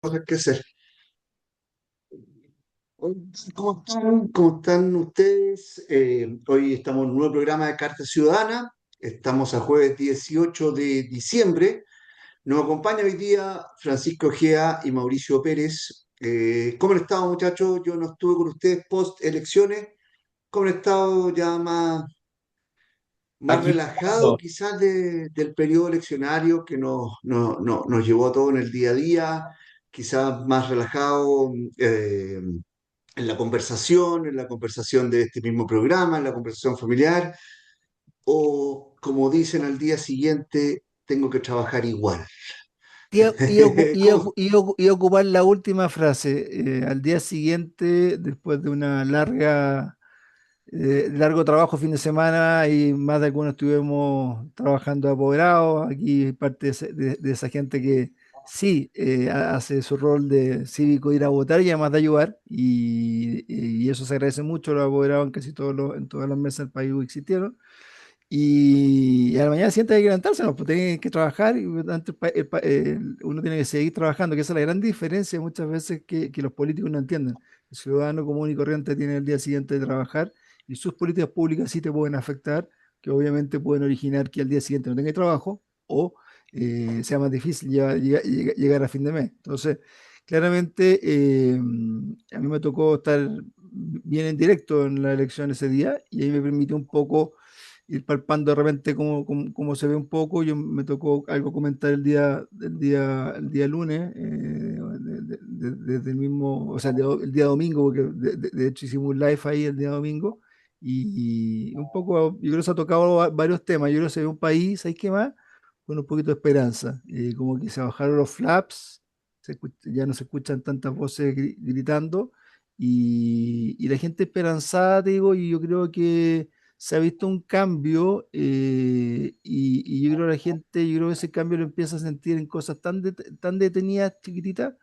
cosas que hacer. ¿Cómo están ustedes? Hoy estamos en un nuevo programa de Carta Ciudadana. Estamos a jueves 18 de diciembre. Nos acompaña hoy día Francisco Gea y Mauricio Pérez. ¿Cómo han estado, muchachos? Yo no estuve con ustedes post elecciones. ¿Cómo han estado ya más Aquí relajado estamos. quizás del periodo eleccionario que nos llevó a todo en el día a día? Quizás más relajado en la conversación de este mismo programa, en la conversación familiar, o como dicen al día siguiente, tengo que trabajar igual. ¿Cómo? Y ocupar la última frase al día siguiente, después de una largo trabajo fin de semana y más de algunos estuvimos trabajando apoderados. Aquí parte de esa gente que sí hace su rol de cívico, ir a votar y además de ayudar. Y eso se agradece mucho. Los apoderados en casi en todas las mesas del país existieron. Y a la mañana siguiente hay que levantarse, ¿no? Pues tiene que trabajar y por lo tanto, uno tiene que seguir trabajando, que esa es la gran diferencia muchas veces que los políticos no entienden. El ciudadano común y corriente tiene el día siguiente de trabajar y sus políticas públicas sí te pueden afectar, que obviamente pueden originar que al día siguiente no tenga trabajo o sea más difícil llegar a fin de mes. Entonces, claramente a mí me tocó estar bien en directo en la elección ese día y ahí me permitió un poco ir palpando de repente cómo se ve un poco. Yo me tocó algo comentar el día lunes, desde el mismo, o sea, el día domingo, porque de hecho hicimos un live ahí el día domingo, y un poco, yo creo que se ha tocado varios temas. Yo creo que se ve un país, ¿hay qué más? Con un poquito de esperanza, como que se bajaron los flaps, ya no se escuchan tantas voces gritando, y la gente esperanzada, te digo, y yo creo que se ha visto un cambio, y yo creo que la gente, yo creo que ese cambio lo empieza a sentir en cosas tan detenidas, chiquititas,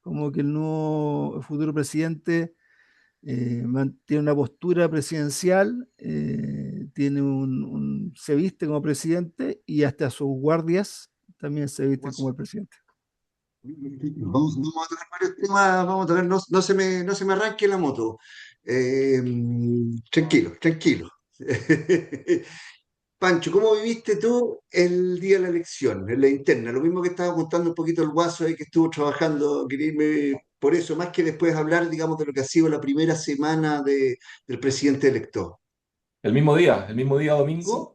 como que el nuevo el futuro presidente mantiene una postura presidencial, se viste como presidente y hasta sus guardias también se visten como el presidente. Vamos a tocar varios temas, vamos a tocar, no se me arranque la moto. Eh, Tranquilo, tranquilo. Pancho, ¿cómo viviste tú el día de la elección, en la interna? Lo mismo que estaba contando un poquito el guaso ahí que estuvo trabajando, quería irme por eso, más que después hablar, digamos, de lo que ha sido la primera semana del presidente electo. El mismo día domingo.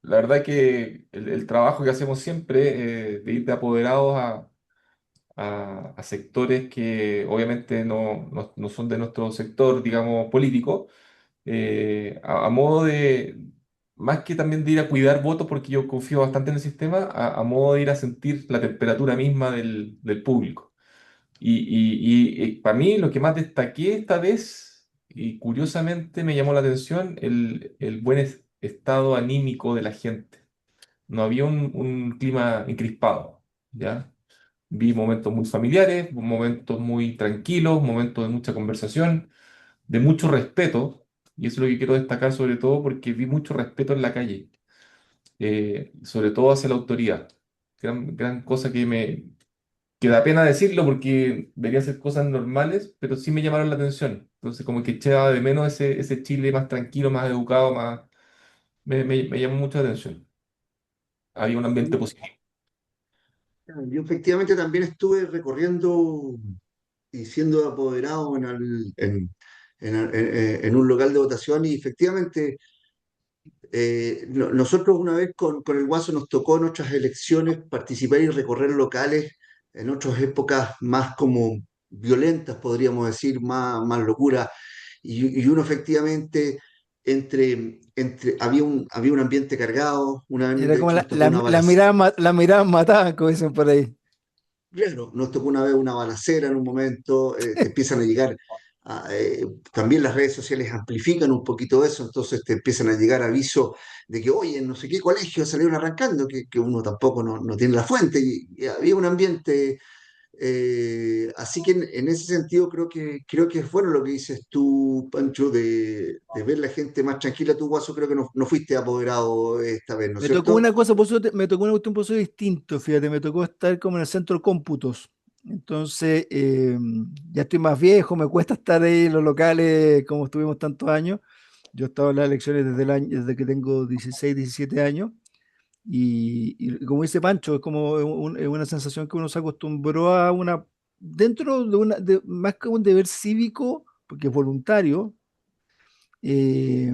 La verdad que el trabajo que hacemos siempre, de ir de apoderados a sectores que obviamente no son de nuestro sector, digamos, político, a modo de, más que también de ir a cuidar votos, porque yo confío bastante en el sistema, a modo de ir a sentir la temperatura misma del público. Y para mí lo que más destaqué esta vez, y curiosamente me llamó la atención, el buen estado anímico de la gente. No había un clima encrispado, ¿ya? Vi momentos muy familiares, momentos muy tranquilos, momentos de mucha conversación, de mucho respeto, y eso es lo que quiero destacar sobre todo porque vi mucho respeto en la calle, sobre todo hacia la autoridad. Gran cosa que da pena decirlo porque debería ser cosas normales, pero sí me llamaron la atención. Entonces, como que echaba de menos ese Chile más tranquilo, más educado, me llamó mucho la atención. Había un ambiente Yo, positivo. yo efectivamente también estuve recorriendo y siendo apoderado en un local de votación y efectivamente nosotros una vez con el Guaso nos tocó en otras elecciones participar y recorrer locales en otras épocas más como violentas, podríamos decir, más locura. Y uno efectivamente, había un ambiente cargado, una vez Era de como hecho nos tocó una balacera. la mirada matada, como dicen por ahí. Claro, nos tocó una vez una balacera en un momento, te empiezan a llegar, también las redes sociales amplifican un poquito eso, entonces te empiezan a llegar avisos de que, oye, en no sé qué colegio salieron arrancando, que uno tampoco no tiene la fuente, y había un ambiente, así que en ese sentido creo que es bueno lo que dices tú, Pancho, de ver la gente más tranquila. Tú, Guaso, creo que no fuiste apoderado esta vez, ¿no es Me tocó cierto? una cosa, me tocó una cuestión por eso distinto, fíjate, me tocó estar como en el centro de cómputos. Entonces, ya estoy más viejo, me cuesta estar ahí en los locales como estuvimos tantos años. Yo he estado en las elecciones desde que tengo 16, 17 años. Y como dice Pancho, es como es una sensación que uno se acostumbró a una, dentro de más que un deber cívico, porque es voluntario, eh,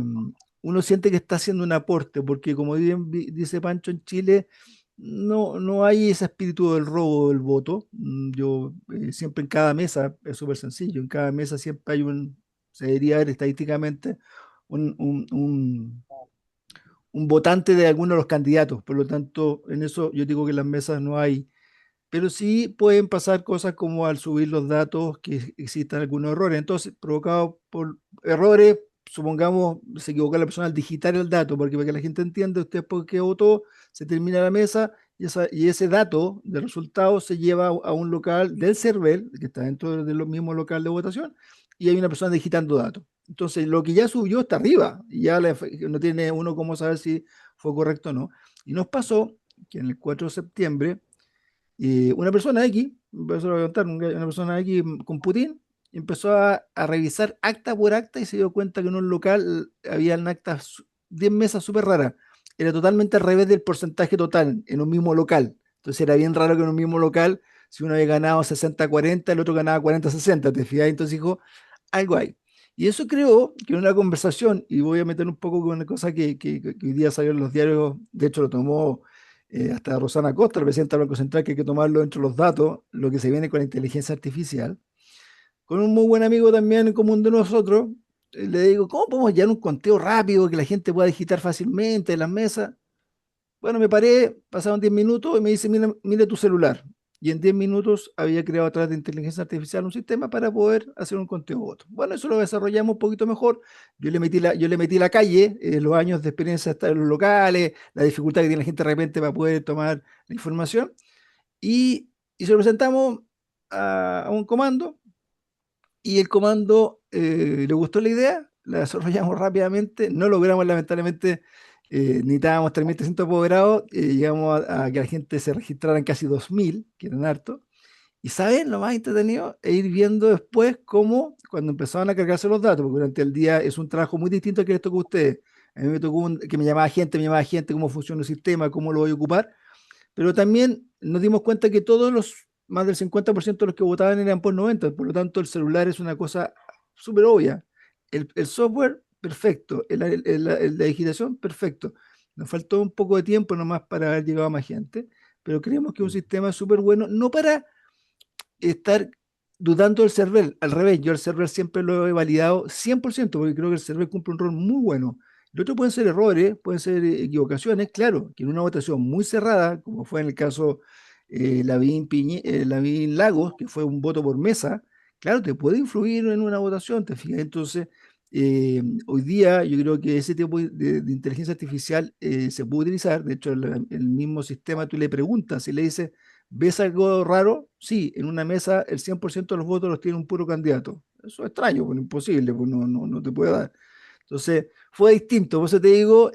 uno siente que está haciendo un aporte, porque como bien dice Pancho, en Chile no hay ese espíritu del robo del voto. Yo siempre en cada mesa, es súper sencillo, en cada mesa siempre hay se debería ver estadísticamente un, un, un- un votante de alguno de los candidatos. Por lo tanto, en eso yo digo que en las mesas no hay, pero sí pueden pasar cosas como al subir los datos que existan algunos errores. Entonces, provocados por errores, supongamos, se equivocó la persona al digitar el dato, porque para que la gente entienda, usted por qué votó, se termina la mesa y ese dato de resultados se lleva a un local del CERVEL, que está dentro de los mismos local de votación, y hay una persona digitando datos. Entonces, lo que ya subió está arriba, y ya no tiene uno cómo saber si fue correcto o no. Y nos pasó que en el 4 de septiembre, y una persona X, eso lo voy a contar, una persona X con Putin, empezó a revisar acta por acta y se dio cuenta que en un local había actas, 10 mesas súper raras. Era totalmente al revés del porcentaje total en un mismo local. Entonces era bien raro que en un mismo local, si uno había ganado 60-40, el otro ganaba 40-60, ¿te fijas? Entonces dijo, algo hay. Y eso creo que en una conversación, y voy a meter un poco con una cosa que hoy día salió en los diarios, de hecho lo tomó hasta Rosana Costa, el presidente del Banco Central, que hay que tomarlo dentro de los datos, lo que se viene con la inteligencia artificial. Con un muy buen amigo también en común de nosotros, le digo, ¿cómo podemos llevar un conteo rápido que la gente pueda digitar fácilmente en las mesas? Bueno, me paré, pasaron 10 minutos y me dice, mira, mira tu celular. Y en 10 minutos había creado a través de inteligencia artificial un sistema para poder hacer un conteo de votos. Bueno, eso lo desarrollamos un poquito mejor. Yo le metí la calle, los años de experiencia hasta en los locales, la dificultad que tiene la gente de repente para poder tomar la información. Y se lo presentamos a un comando y el comando le gustó la idea, la desarrollamos rápidamente, no logramos lamentablemente, necesitábamos 3.300 apoderados, llegamos a que la gente se registrara en casi 2.000, que eran hartos, y saben, lo más entretenido es ir viendo después cómo, cuando empezaban a cargarse los datos, porque durante el día es un trabajo muy distinto al que les tocó a ustedes. A mí me tocó que me llamaba gente, cómo funciona el sistema, cómo lo voy a ocupar, pero también nos dimos cuenta que todos más del 50% de los que votaban eran por 90, por lo tanto el celular es una cosa súper obvia. El software, perfecto, la digitación, perfecto. Nos faltó un poco de tiempo nomás para haber llegado a más gente, pero creemos que es un sistema súper bueno, no para estar dudando del server, al revés, yo el server siempre lo he validado 100%, porque creo que el server cumple un rol muy bueno. Lo otro pueden ser errores, pueden ser equivocaciones, claro, que en una votación muy cerrada, como fue en el caso Lavín Lagos, que fue un voto por mesa, claro, te puede influir en una votación, te fijas. Entonces, hoy día yo creo que ese tipo de inteligencia artificial se puede utilizar. De hecho, el mismo sistema tú le preguntas y le dices, ¿ves algo raro? Sí, en una mesa el 100% de los votos los tiene un puro candidato. Eso es extraño, pues imposible, pues no te puede dar. Entonces, fue distinto. Por eso te digo,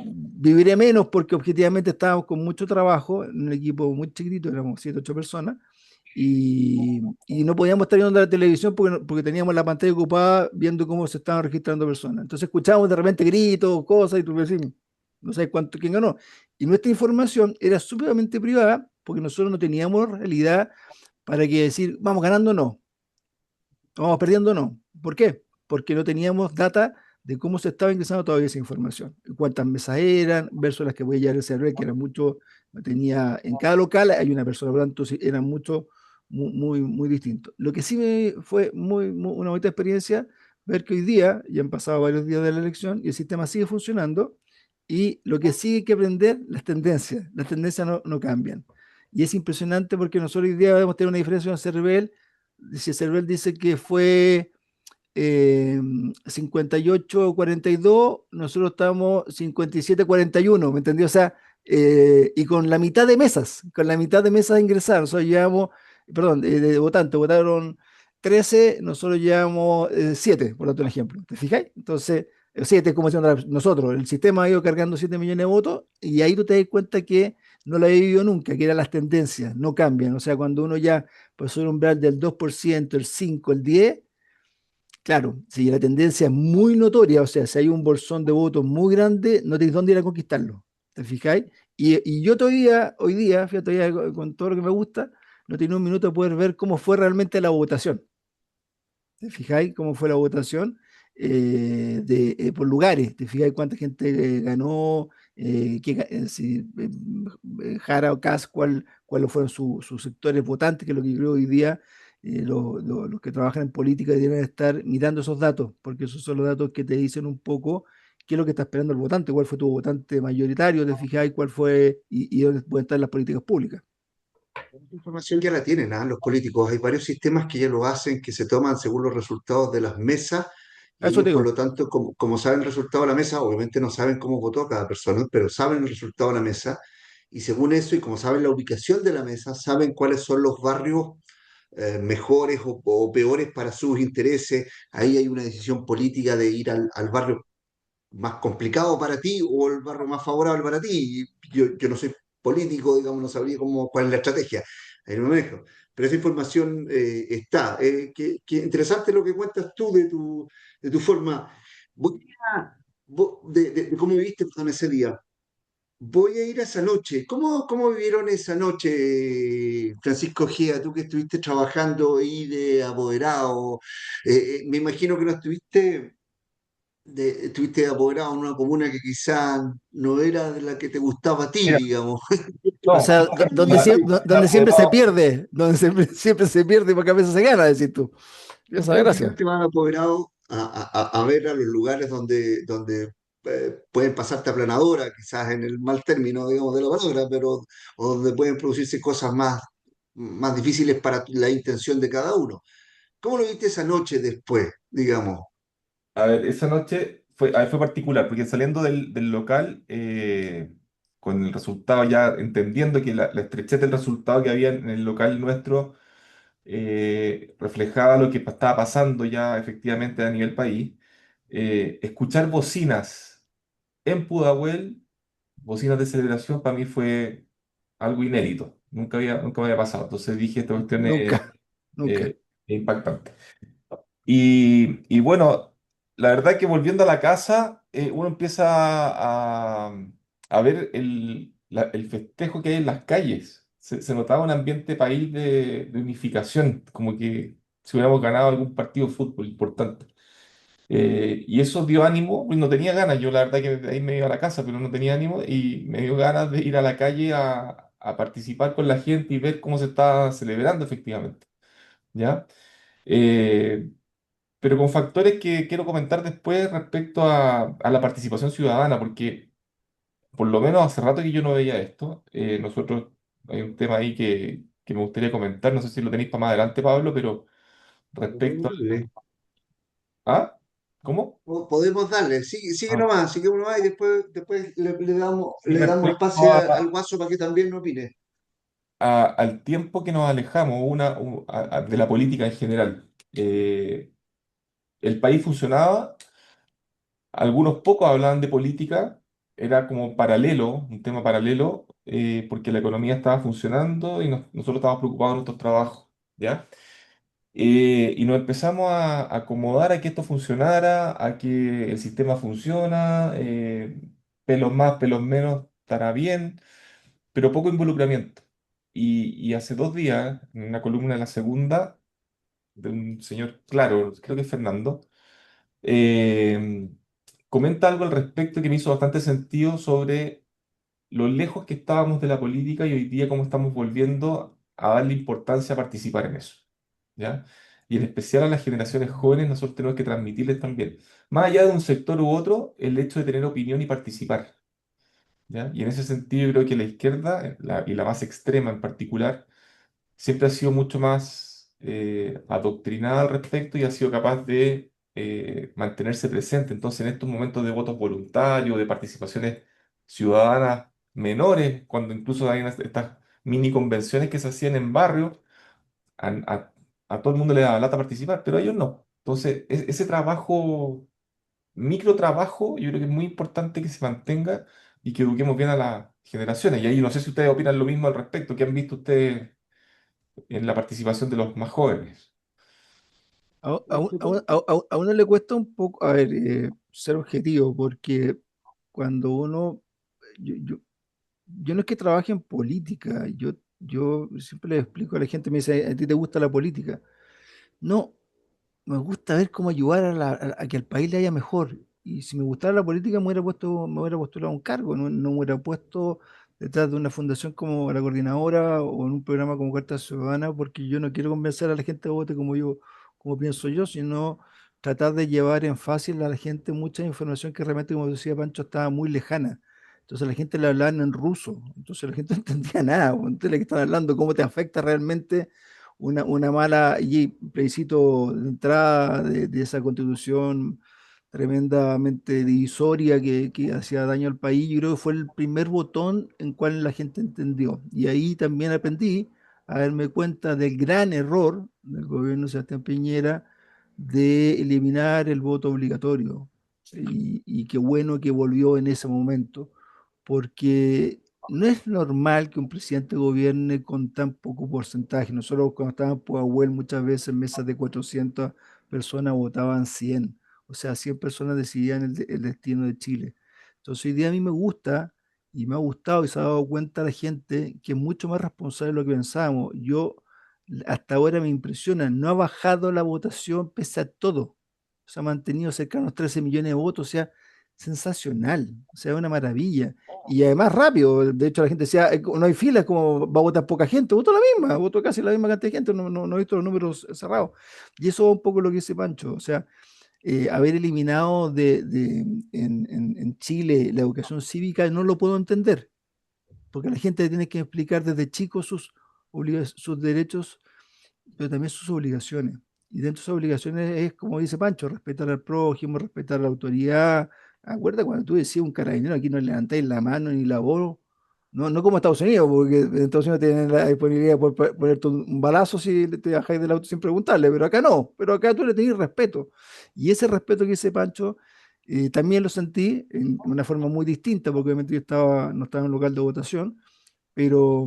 viviré menos porque objetivamente estábamos con mucho trabajo, en un equipo muy chiquitito, éramos 7, 8 personas, y no podíamos estar viendo la televisión porque teníamos la pantalla ocupada viendo cómo se estaban registrando personas. Entonces escuchábamos de repente gritos, cosas, y tú decís, no sabes cuánto, quién ganó. Y nuestra información era súpermente privada porque nosotros no teníamos realidad para que decir, vamos ganando o no, vamos perdiendo o no. ¿Por qué? Porque no teníamos data de cómo se estaba ingresando todavía esa información. Cuántas mesas eran, versus las que voy a llevar el server, que eran mucho, tenía, en cada local hay una persona, por lo tanto eran mucho, muy distintos. Lo que sí me fue una bonita experiencia, ver que hoy día, ya han pasado varios días de la elección, y el sistema sigue funcionando, y lo que sí hay que aprender, las tendencias no cambian. Y es impresionante porque nosotros hoy día debemos tener una diferencia con CERVEL. Si CERVEL dice que fue 58-42, nosotros estamos 57-41, ¿me entendió? O sea, y con la mitad de mesas, ingresadas, nosotros llevamos, perdón, de votantes, votaron 13, nosotros llevamos 7, por otro ejemplo, ¿te fijáis? Entonces, 7 como diciendo nosotros, el sistema ha ido cargando 7 millones de votos y ahí tú te das cuenta que no la he vivido nunca, que eran las tendencias, no cambian. O sea, cuando uno ya pasó el umbral del 2%, el 5, el 10, claro, si la tendencia es muy notoria, o sea, si hay un bolsón de votos muy grande, no tienes dónde ir a conquistarlo. ¿Te fijáis? Y yo todavía, hoy día, fíjate, todavía con todo lo que me gusta, no tiene un minuto de poder ver cómo fue realmente la votación. ¿Te fijáis cómo fue la votación? Por lugares, ¿te fijáis cuánta gente ganó? Si Jara o Kass, cuáles fueron sus sectores votantes, que es lo que creo hoy día los que trabajan en política deben estar mirando esos datos, porque esos son los datos que te dicen un poco qué es lo que está esperando el votante, cuál fue tu votante mayoritario, te fijáis cuál fue y dónde pueden estar las políticas públicas. Esta información ya la tienen, los políticos. Hay varios sistemas que ya lo hacen, que se toman según los resultados de las mesas, y Eso ellos, te por digo, lo tanto, como saben el resultado de la mesa, obviamente no saben cómo votó cada persona, pero saben el resultado de la mesa, y según eso, y como saben la ubicación de la mesa, saben cuáles son los barrios mejores o peores para sus intereses. Ahí hay una decisión política de ir al barrio más complicado para ti o el barrio más favorable para ti. Yo no soy político, digamos, no sabría cuál es la estrategia. Ahí no me manejo. Pero esa información está. Qué interesante lo que cuentas tú de tu forma. Voy de cómo viviste, perdón, ese día. Voy a ir a esa noche. ¿Cómo vivieron esa noche, Francisco Gea, tú que estuviste trabajando ahí de apoderado? Me imagino que no estuviste apoderado en una comuna que quizá no era de la que te gustaba a ti, Mira, digamos. o no, sea, donde siempre se apoderado, pierde, donde siempre, siempre se pierde porque a veces se gana, decir tú. Esa es la ¿Cómo gracia. llegaste más apoderado a ver a los lugares donde pueden pasarte aplanadora, quizás en el mal término, digamos, de la palabra, pero o donde pueden producirse cosas más difíciles para la intención de cada uno? ¿Cómo lo viste esa noche después, digamos? a ver, esa noche fue particular, porque saliendo del local, con el resultado ya entendiendo que la estrechez del resultado que había en el local nuestro reflejaba lo que estaba pasando ya efectivamente a nivel país, escuchar bocinas en Pudahuel, bocinas de celebración, para mí fue algo inédito. Nunca me había pasado. Entonces dije, esta cuestión Nunca, nunca. eh, es impactante. Y bueno, la verdad que volviendo a la casa, uno empieza a ver el festejo que hay en las calles. Se notaba un ambiente país de unificación, como que si hubiéramos ganado algún partido de fútbol importante. Y eso dio ánimo, pues no tenía ganas, yo la verdad que de ahí me iba a la casa, pero no tenía ánimo y me dio ganas de ir a la calle a participar con la gente y ver cómo se está celebrando efectivamente, ¿ya? Eh, pero con factores que quiero comentar después respecto a la participación ciudadana, porque por lo menos hace rato que yo no veía esto. Nosotros hay un tema ahí que me gustaría comentar, no sé si lo tenéis para más adelante, Pablo, pero respecto a... ¿Cómo? Podemos darle, sigue Ah, nomás, sigue nomás y después le damos, sí, le damos respecto espacio al guaso para que también no opine. al tiempo que nos alejamos de la política en general. El país funcionaba. Algunos pocos hablaban de política, era como paralelo, un tema paralelo, porque la economía estaba funcionando y nosotros estábamos preocupados de nuestros trabajos, ¿ya? Y nos empezamos a acomodar a que esto funcionara, a que el sistema funciona, pelos más, pelos menos, estará bien, pero poco involucramiento. Y hace 2 días, en una columna de La Segunda, de un señor, claro, creo que es Fernando, eh, comenta algo al respecto que me hizo bastante sentido sobre lo lejos que estábamos de la política y hoy día cómo estamos volviendo a darle importancia a participar en eso, ¿ya? Y en especial a las generaciones jóvenes, nosotros tenemos que transmitirles también, más allá de un sector u otro, el hecho de tener opinión y participar, ¿ya? Y en ese sentido yo creo que la izquierda, y la más extrema en particular, siempre ha sido mucho más adoctrinada al respecto y ha sido capaz de mantenerse presente. Entonces, en estos momentos de votos voluntarios, de participaciones ciudadanas menores, cuando incluso hay estas mini convenciones que se hacían en barrios, a, a- a todo el mundo le daba lata participar, pero a ellos no. Entonces, ese trabajo, micro trabajo, yo creo que es muy importante que se mantenga y que eduquemos bien a las generaciones. Y ahí no sé si ustedes opinan lo mismo al respecto. ¿Qué han visto ustedes en la participación de los más jóvenes? A uno le cuesta un poco, a ver, ser objetivo, porque cuando uno, yo, yo, yo no es que trabaje en política, yo siempre le explico a la gente, me dice, ¿a ti te gusta la política? No, me gusta ver cómo ayudar a que al país le haya mejor. Y si me gustara la política, me hubiera postulado a un cargo, no me hubiera puesto detrás de una fundación como la Coordinadora o en un programa como Carta Ciudadana, porque yo no quiero convencer a la gente de vote como pienso yo, sino tratar de llevar en fácil a la gente mucha información que realmente, como decía Pancho, estaba muy lejana. Entonces la gente le hablaban en ruso, entonces la gente no entendía nada, pues. Entonces le están hablando cómo te afecta realmente una mala y plebiscito de entrada de esa constitución tremendamente divisoria que hacía daño al país. Yo creo que fue el primer botón en cual la gente entendió. Y ahí también aprendí a darme cuenta del gran error del gobierno de Sebastián Piñera de eliminar el voto obligatorio. Y qué bueno que volvió en ese momento, porque no es normal que un presidente gobierne con tan poco porcentaje. Nosotros cuando estábamos en Pudahuel muchas veces en mesas de 400 personas votaban 100. O sea, 100 personas decidían el destino de Chile. Entonces hoy día a mí me gusta y me ha gustado y se ha dado cuenta la gente que es mucho más responsable de lo que pensábamos. Yo hasta ahora me impresiona, no ha bajado la votación pese a todo. Se ha mantenido cerca de los 13 millones de votos, o sea, sensacional, o sea, una maravilla. Y además rápido, de hecho la gente decía, no hay filas, como va a votar poca gente, votó la misma, votó casi la misma cantidad de gente, no he visto los números cerrados. Y eso es un poco lo que dice Pancho, o sea, haber eliminado en Chile la educación cívica no lo puedo entender, porque la gente tiene que explicar desde chico sus derechos, pero también sus obligaciones. Y dentro de esas obligaciones es, como dice Pancho, respetar al prójimo, respetar la autoridad. Acuérdate cuando tú decías un carabinero, aquí no levantáis la mano ni la voz, no como Estados Unidos, porque en Estados Unidos tienen la disponibilidad por ponerte un balazo si te bajáis del auto sin preguntarle, pero acá no, pero acá tú le tenés respeto. Y ese respeto que dice Pancho, también lo sentí en una forma muy distinta, porque obviamente no estaba en un local de votación, pero,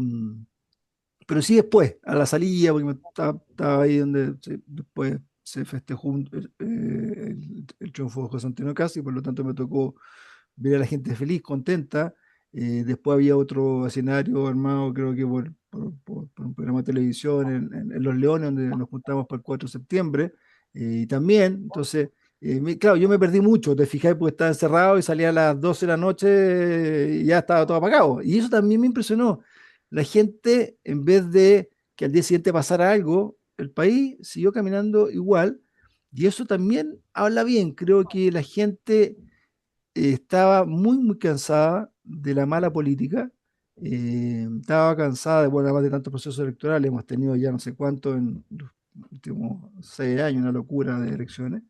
sí después, a la salida, porque estaba ahí donde después se festejó el triunfo de José Antonio Caz, y por lo tanto me tocó ver a la gente feliz, contenta. Después había otro escenario armado, creo que por un programa de televisión en Los Leones, donde nos juntamos para el 4 de septiembre. Y también, entonces, claro, yo me perdí mucho, te fijas, porque estaba encerrado y salía a las 12 de la noche y ya estaba todo apagado. Y eso también me impresionó. La gente, en vez de que al día siguiente pasara algo, el país siguió caminando igual. Y eso también habla bien. Creo que la gente estaba muy cansada de la mala política, estaba cansada de, bueno, además de tantos procesos electorales, hemos tenido ya no sé cuánto en los últimos 6 años, una locura de elecciones.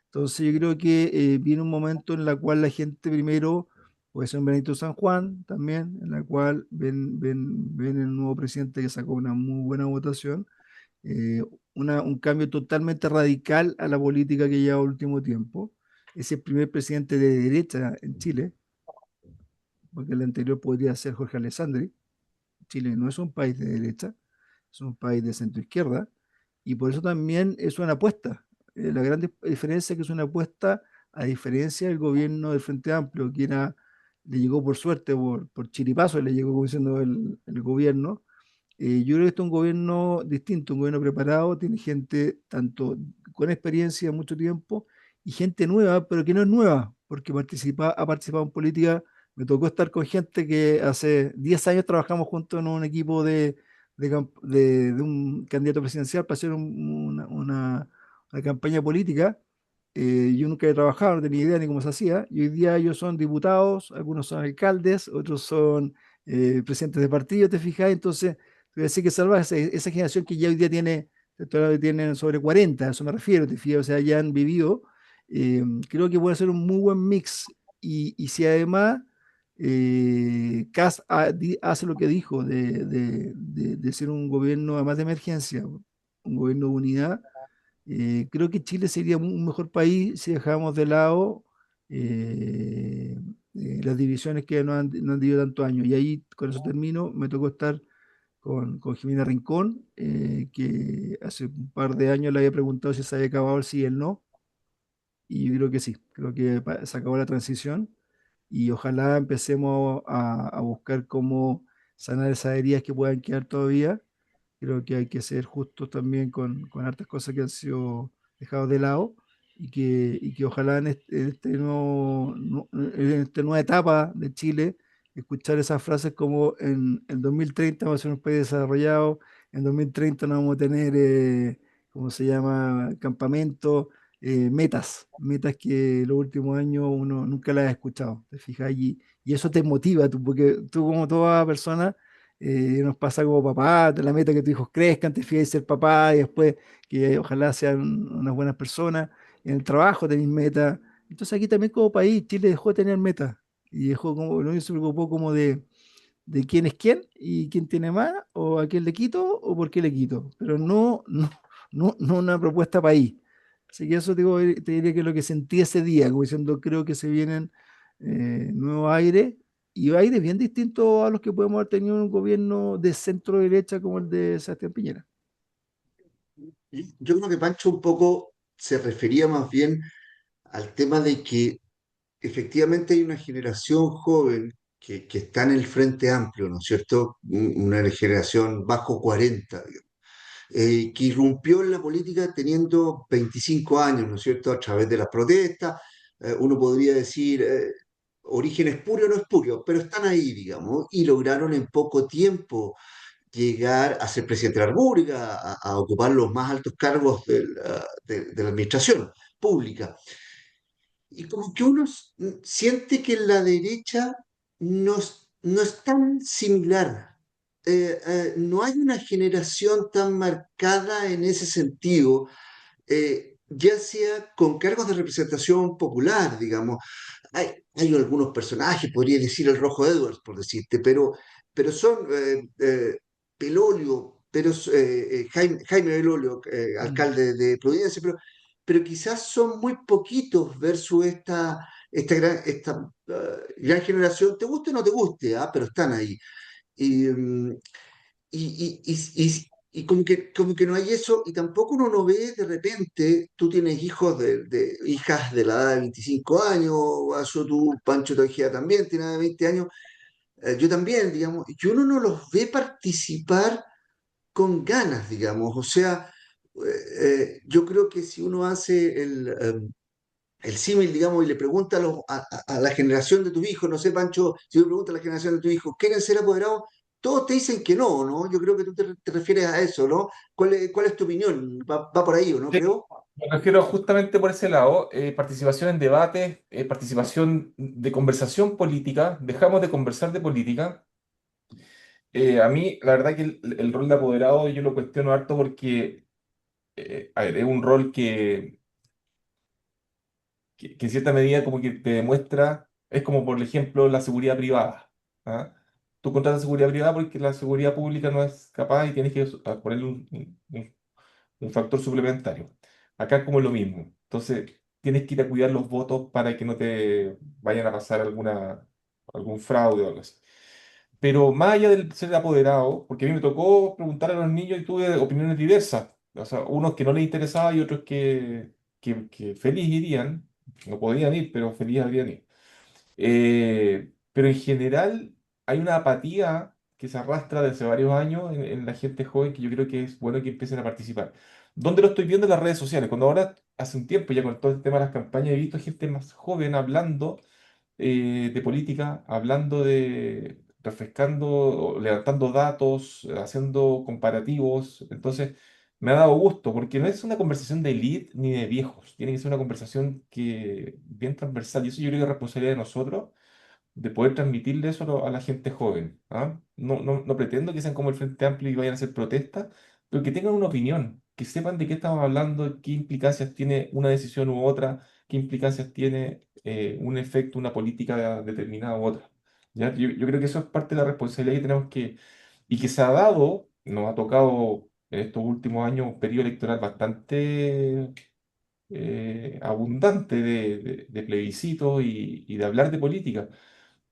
Entonces yo creo que viene un momento en la cual la gente primero, puede ser un Benito San Juan también, en la cual ven el nuevo presidente que sacó una muy buena votación, eh, un cambio totalmente radical a la política que lleva el último tiempo. Es el primer presidente de derecha en Chile, porque el anterior podría ser Jorge Alessandri. Chile no es un país de derecha, es un país de centro izquierda, y por eso también es una apuesta. La gran diferencia es que es una apuesta, a diferencia del gobierno del Frente Amplio, le llegó por suerte, por chiripazo, le llegó como diciendo el gobierno. Yo creo que este es un gobierno distinto, un gobierno preparado, tiene gente tanto con experiencia mucho tiempo y gente nueva, pero que no es nueva, porque ha participado en política. Me tocó estar con gente que hace 10 años trabajamos juntos en un equipo de un candidato presidencial para hacer una campaña política. Yo nunca he trabajado, no tenía idea ni cómo se hacía, y hoy día ellos son diputados, algunos son alcaldes, otros son presidentes de partido, ¿te fijas? Entonces, te voy a decir que salva esa generación que ya hoy día todavía tienen sobre 40, a eso me refiero, te fijas, o sea, ya han vivido. Creo que puede ser un muy buen mix. Y si además Kast hace lo que dijo de ser un gobierno además de emergencia, un gobierno de unidad, creo que Chile sería un mejor país si dejamos de lado las divisiones que nos han dividido tantos años. Y ahí, con eso termino, me tocó estar con Jimena Rincón, que hace un par de años le había preguntado si se había acabado el sí y el no, y yo creo que sí, creo que se acabó la transición y ojalá empecemos a buscar cómo sanar esas heridas que puedan quedar todavía. Creo que hay que ser justos también con hartas cosas que han sido dejadas de lado y que ojalá en esta nueva etapa de Chile, escuchar esas frases como en el 2030 vamos a ser un país desarrollado, en 2030 no vamos a tener, ¿cómo se llama?, campamentos, metas que los últimos años uno nunca las ha escuchado, ¿te fijas? Y eso te motiva, tú, porque tú como toda persona nos pasa como papá, la meta que tus hijos crezcan, te fijas ser papá y después que ojalá sean unas buenas personas. En el trabajo tenéis metas. Entonces aquí también como país, Chile dejó de tener metas y dejó como, no se preocupó como de quién es quién y quién tiene más, o a quién le quito o por qué le quito, pero no una propuesta país. Así que eso te diría que es lo que sentí ese día, como diciendo, creo que se vienen nuevos aires y aires bien distintos a los que podemos haber tenido en un gobierno de centro derecha como el de Sebastián Piñera. Yo creo que Pancho un poco se refería más bien al tema de que efectivamente hay una generación joven que está en el Frente Amplio, ¿no es cierto? Una generación bajo 40, que irrumpió en la política teniendo 25 años, ¿no es cierto?, a través de las protestas. Uno podría decir, origen espurio o no espurio, pero están ahí, digamos, y lograron en poco tiempo llegar a ser presidente de la República, a ocupar los más altos cargos de la administración pública. Y como que uno siente que en la derecha no es tan similar. No hay una generación tan marcada en ese sentido, ya sea con cargos de representación popular, digamos. Hay algunos personajes, podría decir el Rojo Edwards, por decirte, pero son Belolio, Jaime Belolio, Mm. alcalde de Providencia, pero quizás son muy poquitos versus esta gran generación, te guste o no te guste, pero están ahí. Y, mm, y como que no hay eso, y tampoco uno no ve de repente, tú tienes hijos hijas de la edad de 25 años, Vaso, tú, Pancho Tejeda también tiene de 20 años, yo también, digamos, y uno no los ve participar con ganas, digamos, o sea, yo creo que si uno hace el símil, digamos, y le pregunta a la generación de tus hijos, no sé, Pancho, si le pregunta a la generación de tus hijos, ¿quieren ser apoderados? Todos te dicen que no, ¿no? Yo creo que tú te refieres a eso, ¿no? ¿Cuál es tu opinión? ¿Va por ahí o no, Sí, creo? me refiero justamente por ese lado, participación en debates, participación de conversación política, dejamos de conversar de política. A mí, la verdad que el rol de apoderado yo lo cuestiono harto porque, a ver, es un rol que en cierta medida como que te demuestra, es como por ejemplo la seguridad privada. ¿Ah? Tú contratas seguridad privada porque la seguridad pública no es capaz y tienes que ponerle un factor suplementario. Acá es como lo mismo. Entonces, tienes que ir a cuidar los votos para que no te vayan a pasar algún fraude o algo así. Pero más allá del ser apoderado, porque a mí me tocó preguntar a los niños y tuve opiniones diversas. O sea, unos que no les interesaba y otros que feliz irían. No podían ir, pero feliz habrían ido. Pero en general hay una apatía que se arrastra desde varios años en la gente joven que yo creo que es bueno que empiecen a participar. ¿Dónde lo estoy viendo? En las redes sociales. Cuando ahora, hace un tiempo, ya con todo el tema de las campañas, he visto gente más joven hablando de política, hablando refrescando, o levantando datos, haciendo comparativos. Entonces, me ha dado gusto, porque no es una conversación de elite ni de viejos, tiene que ser una conversación bien transversal, y eso yo creo que es responsabilidad de nosotros de poder transmitirle eso a la gente joven. ¿Ah? No pretendo que sean como el Frente Amplio y vayan a hacer protestas, pero que tengan una opinión, que sepan de qué estamos hablando, qué implicancias tiene una decisión u otra, qué implicancias tiene un efecto, una política determinada u otra. ¿Ya? Yo creo que eso es parte de la responsabilidad que tenemos y que se ha dado, nos ha tocado en estos últimos años un periodo electoral bastante abundante de plebiscitos y de hablar de política.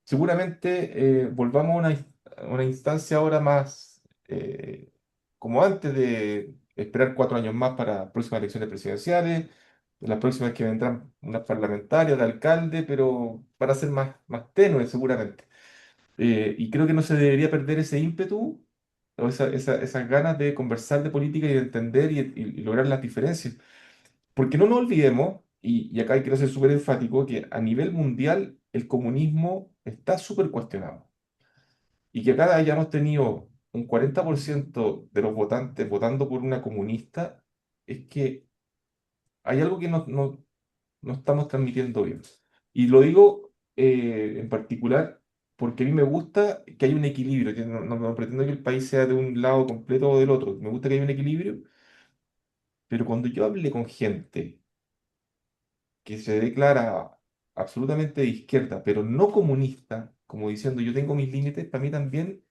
Seguramente volvamos a una instancia ahora más como antes de esperar 4 años más para próximas elecciones presidenciales, las próximas que vendrán unas parlamentarias, de alcalde, pero para ser más tenues seguramente. Y creo que no se debería perder ese ímpetu o esas ganas de conversar de política y de entender y lograr las diferencias. Porque no nos olvidemos, y acá quiero ser súper enfático, que a nivel mundial el comunismo está súper cuestionado. Y que acá hayamos tenido un 40% de los votantes votando por una comunista, es que hay algo que no estamos transmitiendo bien. Y lo digo en particular porque a mí me gusta que haya un equilibrio, que no pretendo que el país sea de un lado completo o del otro, me gusta que haya un equilibrio, pero cuando yo hable con gente que se declara absolutamente de izquierda, pero no comunista, como diciendo yo tengo mis límites, para mí también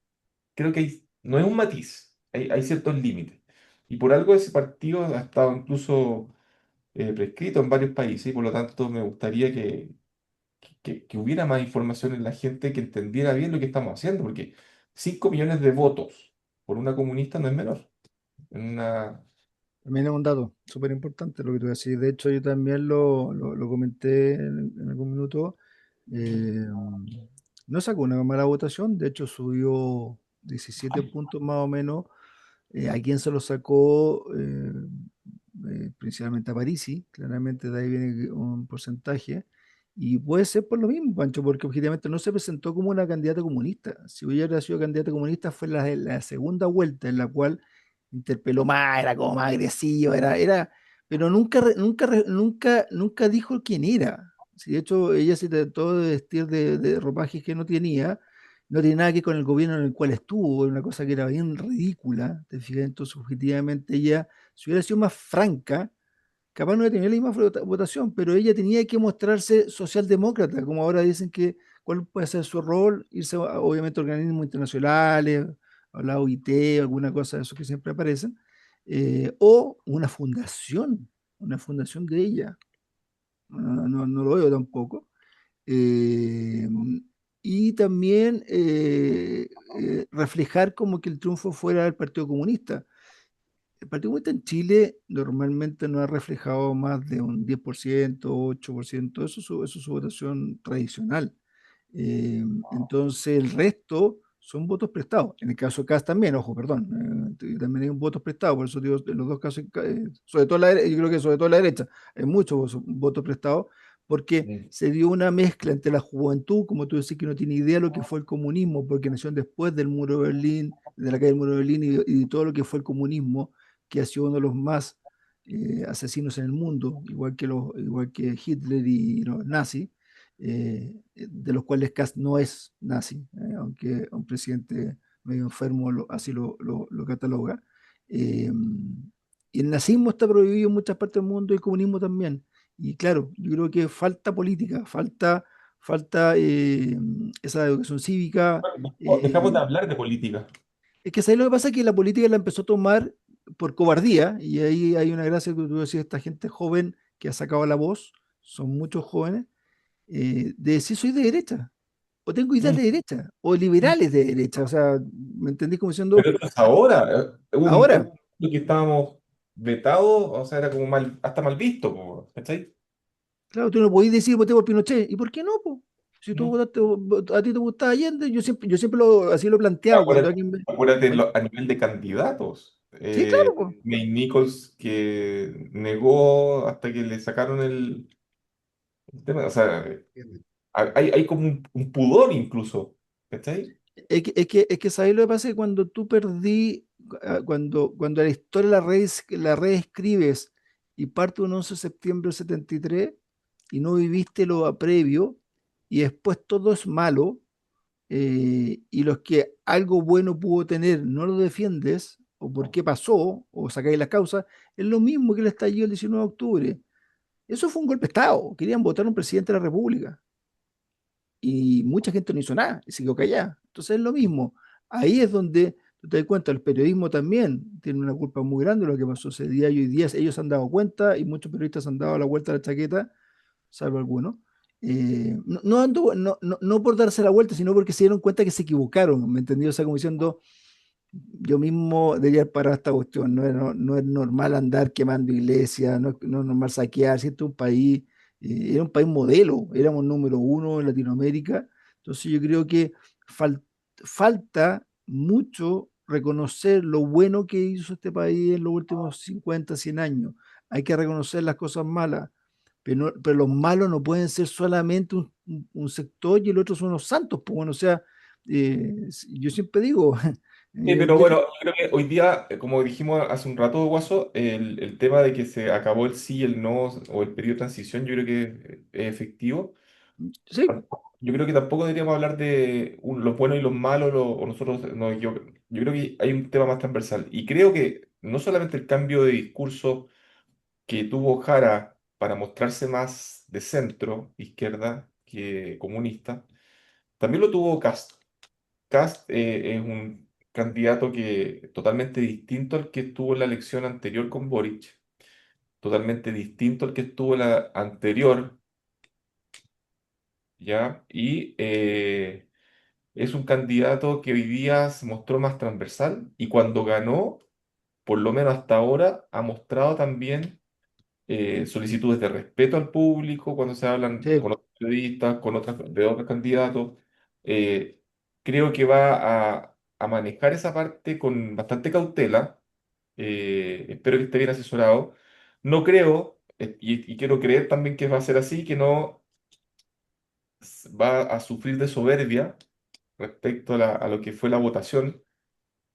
creo que no es un matiz, hay ciertos límites. Y por algo ese partido ha estado incluso prescrito en varios países y por lo tanto me gustaría que hubiera más información en la gente que entendiera bien lo que estamos haciendo, porque 5 millones de votos por una comunista no es menor. En una... También es un dato súper importante lo que tú decís. De hecho, yo también lo comenté en algún minuto. Eh, no sacó una mala votación, de hecho subió 17 puntos más o menos. ¿A quién se lo sacó? Principalmente a Parisi, claramente de ahí viene un porcentaje. Y puede ser por lo mismo, Pancho, porque objetivamente no se presentó como una candidata comunista. Si hubiera sido candidata comunista fue la segunda vuelta en la cual interpeló más, era como más agresivo, pero nunca dijo quién era. Si de hecho ella se trató de vestir de ropajes que no tenía, no tiene nada que ver con el gobierno en el cual estuvo, era una cosa que era bien ridícula, te fijas, entonces objetivamente ella, si hubiera sido más franca, capaz no hubiera tenido la misma votación, pero ella tenía que mostrarse socialdemócrata, como ahora dicen que cuál puede ser su rol, irse obviamente a organismos internacionales, a la OIT, alguna cosa de eso que siempre aparecen, o una fundación de ella, no lo veo tampoco. Eh, y también reflejar como que el triunfo fuera del Partido Comunista. El Partido Comunista en Chile normalmente no ha reflejado más de un 10%, 8%, eso es su votación tradicional. Entonces el resto son votos prestados. En el caso de Kast también, ojo, perdón, también hay un voto prestado, por eso digo, en los dos casos, sobre todo yo creo que sobre todo en la derecha, hay muchos votos prestados, porque Mm. se dio una mezcla entre la juventud, como tú decís, que no tiene idea de lo que fue el comunismo, porque nació después del muro de Berlín, de la caída del muro de Berlín y de todo lo que fue el comunismo, que ha sido uno de los más asesinos en el mundo, igual que Hitler y los nazis, de los cuales Kast no es nazi, aunque un presidente medio enfermo así lo cataloga. Eh, y el nazismo está prohibido en muchas partes del mundo y el comunismo también. Y claro, yo creo que falta política, falta esa educación cívica. Bueno, dejamos de eh, hablar de política. es que ¿sabes lo que pasa? Que la política la empezó a tomar por cobardía, y ahí hay una gracia que tú decías, esta gente joven que ha sacado la voz, son muchos jóvenes, de decir soy de derecha, o tengo ideas Mm. de derecha, o liberales de derecha, o sea, ¿me entendí como diciendo, Pero esto es ahora. En ahora, un momento que estábamos vetados, o sea, era como hasta mal visto, po, ¿cachai? claro, tú no podés decir voté por Pinochet, ¿y por qué no, po? Si tú Mm. votaste, a ti te gustaba Allende, yo siempre así lo he planteado cuando Acuérdate, alguien acuérdate cuando- a nivel de candidatos. sí, claro, po. May Nichols que negó hasta que le sacaron el tema. O sea, hay como un pudor incluso, ¿cachai? Es que ¿sabes lo que pasa? Que cuando tú cuando la historia la reescribes y parte un 11 de septiembre del 73 y no viviste lo previo y después todo es malo, y los que algo bueno pudo tener no lo defiendes o por qué pasó o sacáis la causa, es lo mismo que el estallido el 19 de octubre. Eso fue un golpe de Estado, querían votar a un presidente de la República y mucha gente no hizo nada y se quedó callada. Entonces es lo mismo. Ahí es donde tú te das cuenta, el periodismo también tiene una culpa muy grande de lo que pasó ese día y hoy día ellos se han dado cuenta y muchos periodistas han dado la vuelta a la chaqueta, salvo algunos. No por darse la vuelta, sino porque se dieron cuenta que se equivocaron, ¿me entendió? O sea, como diciendo, yo mismo debería parar esta cuestión, no es normal andar quemando iglesias, no es normal saquear, si este es un país, era un país modelo, éramos número uno en Latinoamérica, entonces yo creo que fal- falta mucho reconocer lo bueno que hizo este país en los últimos 50 100 años, hay que reconocer las cosas malas, pero los malos no pueden ser solamente un sector y el otro son los santos, pues bueno, o sea, yo siempre digo, Sí, pero Yo, bueno, yo creo que hoy día, como dijimos hace un rato, Guaso, el tema de que se acabó el sí, el no o el periodo de transición, yo creo que es efectivo. sí, Yo creo que tampoco deberíamos hablar de los buenos y los malos, o nosotros, no, yo creo que hay un tema más transversal. Y creo que no solamente el cambio de discurso que tuvo Jara para mostrarse más de centro, izquierda, que comunista, también lo tuvo Kast. Kast es un candidato que totalmente distinto al que estuvo en la elección anterior con Boric, totalmente distinto al que estuvo en la anterior, ¿ya? Y es un candidato que hoy día se mostró más transversal y cuando ganó, por lo menos hasta ahora, ha mostrado también solicitudes de respeto al público cuando se hablan sí, con otros periodistas, de otros candidatos. Eh, Creo que va a manejar esa parte con bastante cautela. Espero que esté bien asesorado. No creo, y quiero creer también que va a ser así, que no va a sufrir de soberbia respecto a lo que fue la votación,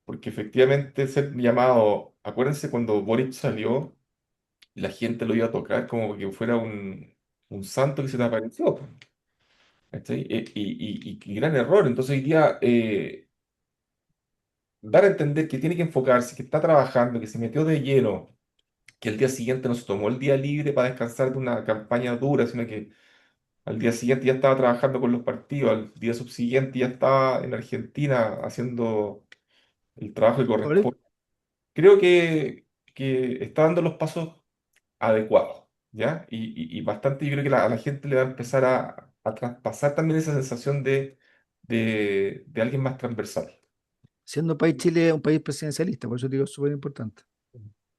porque efectivamente ser llamado, acuérdense cuando Boric salió, la gente lo iba a tocar como que fuera un santo que se te apareció. ¿Cachai? Y gran error. Entonces hoy día dar a entender que tiene que enfocarse, que está trabajando, que se metió de lleno, que el día siguiente no se tomó el día libre para descansar de una campaña dura, sino que al día siguiente ya estaba trabajando con los partidos, al día subsiguiente ya estaba en Argentina haciendo el trabajo que correcto. corresponde. Creo que está dando los pasos adecuados, ¿ya? Y bastante, yo creo que a la gente le va a empezar a traspasar también esa sensación de alguien más transversal. Siendo país Chile un país presidencialista, por eso digo, es súper importante.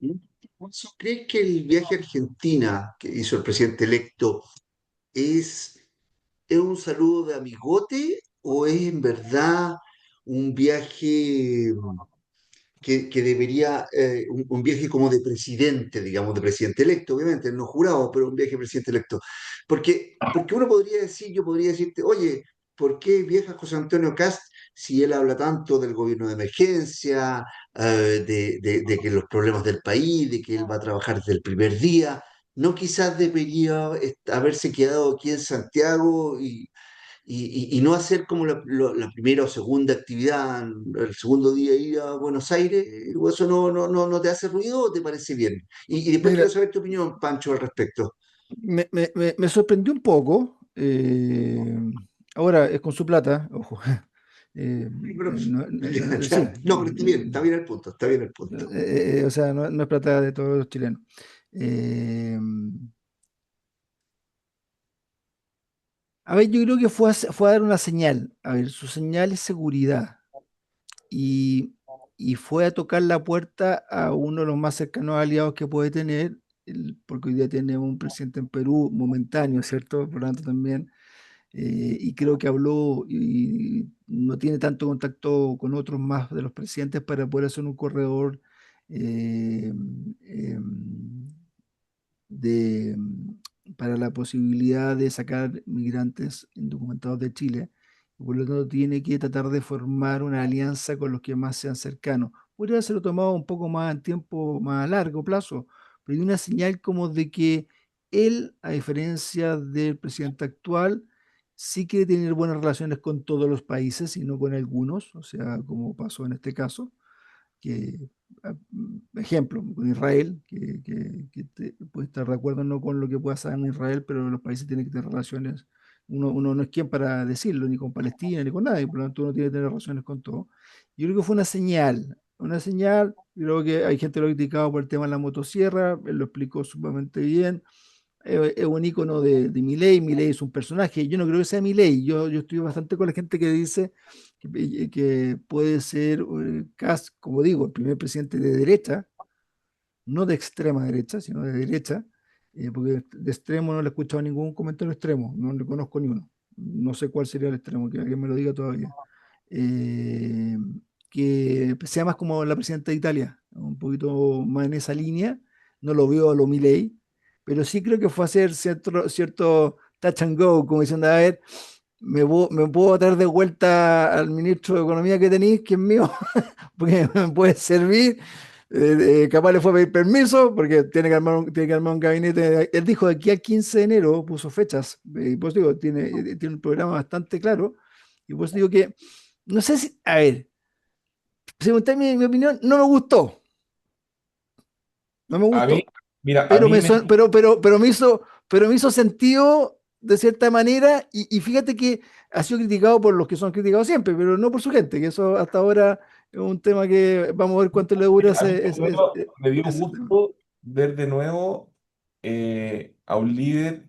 Alfonso, ¿crees que el viaje a Argentina que hizo el presidente electo es, es un saludo de amigote o es en verdad un viaje que debería, un viaje como de presidente, digamos, de presidente electo, obviamente, no jurado, pero un viaje de presidente electo? Porque uno podría decir, yo podría decirte, oye, ¿por qué viaja José Antonio Kast si él habla tanto del gobierno de emergencia, de que los problemas del país, de que él va a trabajar desde el primer día? ¿No quizás debería haberse quedado aquí en Santiago y no hacer como la primera o segunda actividad, el segundo día ir a Buenos Aires? ¿O eso no te hace ruido o te parece bien? Y después Mira, quiero saber tu opinión, Pancho, al respecto. me sorprendió un poco. Ahora es con su plata, ojo. Pero, Sí, no, pero está bien el punto, está bien el punto. o sea, no es plata de todos los chilenos. Eh, a ver, yo creo que fue a dar una señal. A ver, su señal es seguridad. y, y fue a tocar la puerta a uno de los más cercanos aliados que puede tener, porque hoy día tiene un presidente en Perú momentáneo, ¿cierto? Por lo tanto, también, y creo que habló y no tiene tanto contacto con otros más de los presidentes para poder hacer un corredor eh, em, de, para la posibilidad de sacar migrantes indocumentados de Chile. Y por lo tanto, tiene que tratar de formar una alianza con los que más sean cercanos. Podría haberlo tomado un poco más en tiempo, más a largo plazo, pero hay una señal como de que él, a diferencia del presidente actual, sí quiere tener buenas relaciones con todos los países y no con algunos, o sea, como pasó en este caso que, ejemplo, con Israel, puede estar de acuerdo no con lo que pueda hacer en Israel, pero los países tienen que tener relaciones uno no es quien para decirlo, ni con Palestina, ni con nadie, por lo tanto uno tiene que tener relaciones con todo. Yo creo que fue una señal, creo que hay gente que lo ha criticado por el tema de la motosierra, él lo explicó sumamente bien, es un ícono de Milei. Milei es un personaje, yo no creo que sea Milei, yo estoy bastante con la gente que dice que puede ser Kast, como digo, el primer presidente de derecha, no de extrema derecha, sino de derecha, porque de extremo no le he escuchado ningún comentario extremo, no le conozco ni uno, no sé cuál sería el extremo, que alguien me lo diga todavía. Eh, que sea más como la presidenta de Italia, un poquito más en esa línea, no lo veo a lo Milei, pero sí creo que fue a hacer cierto touch and go, como diciendo, a ver, me puedo dar de vuelta al ministro de Economía que tenéis, que es mío, porque me puede servir. Capaz le fue a pedir permiso porque tiene que armar un gabinete. Él dijo de aquí al 15 de enero, puso fechas, y pues digo, tiene un programa bastante claro. Y pues digo que, no sé si, a ver, si me preguntáis mi opinión, no me gustó, no me A mí, gustó, mira, a pero mí me, me... son- pero me hizo sentido de cierta manera, y fíjate que ha sido criticado por los que son criticados siempre, pero no por su gente, que eso hasta ahora es un tema que vamos a ver cuánto le dura A mí me dio ese tema. gusto ver de nuevo a un líder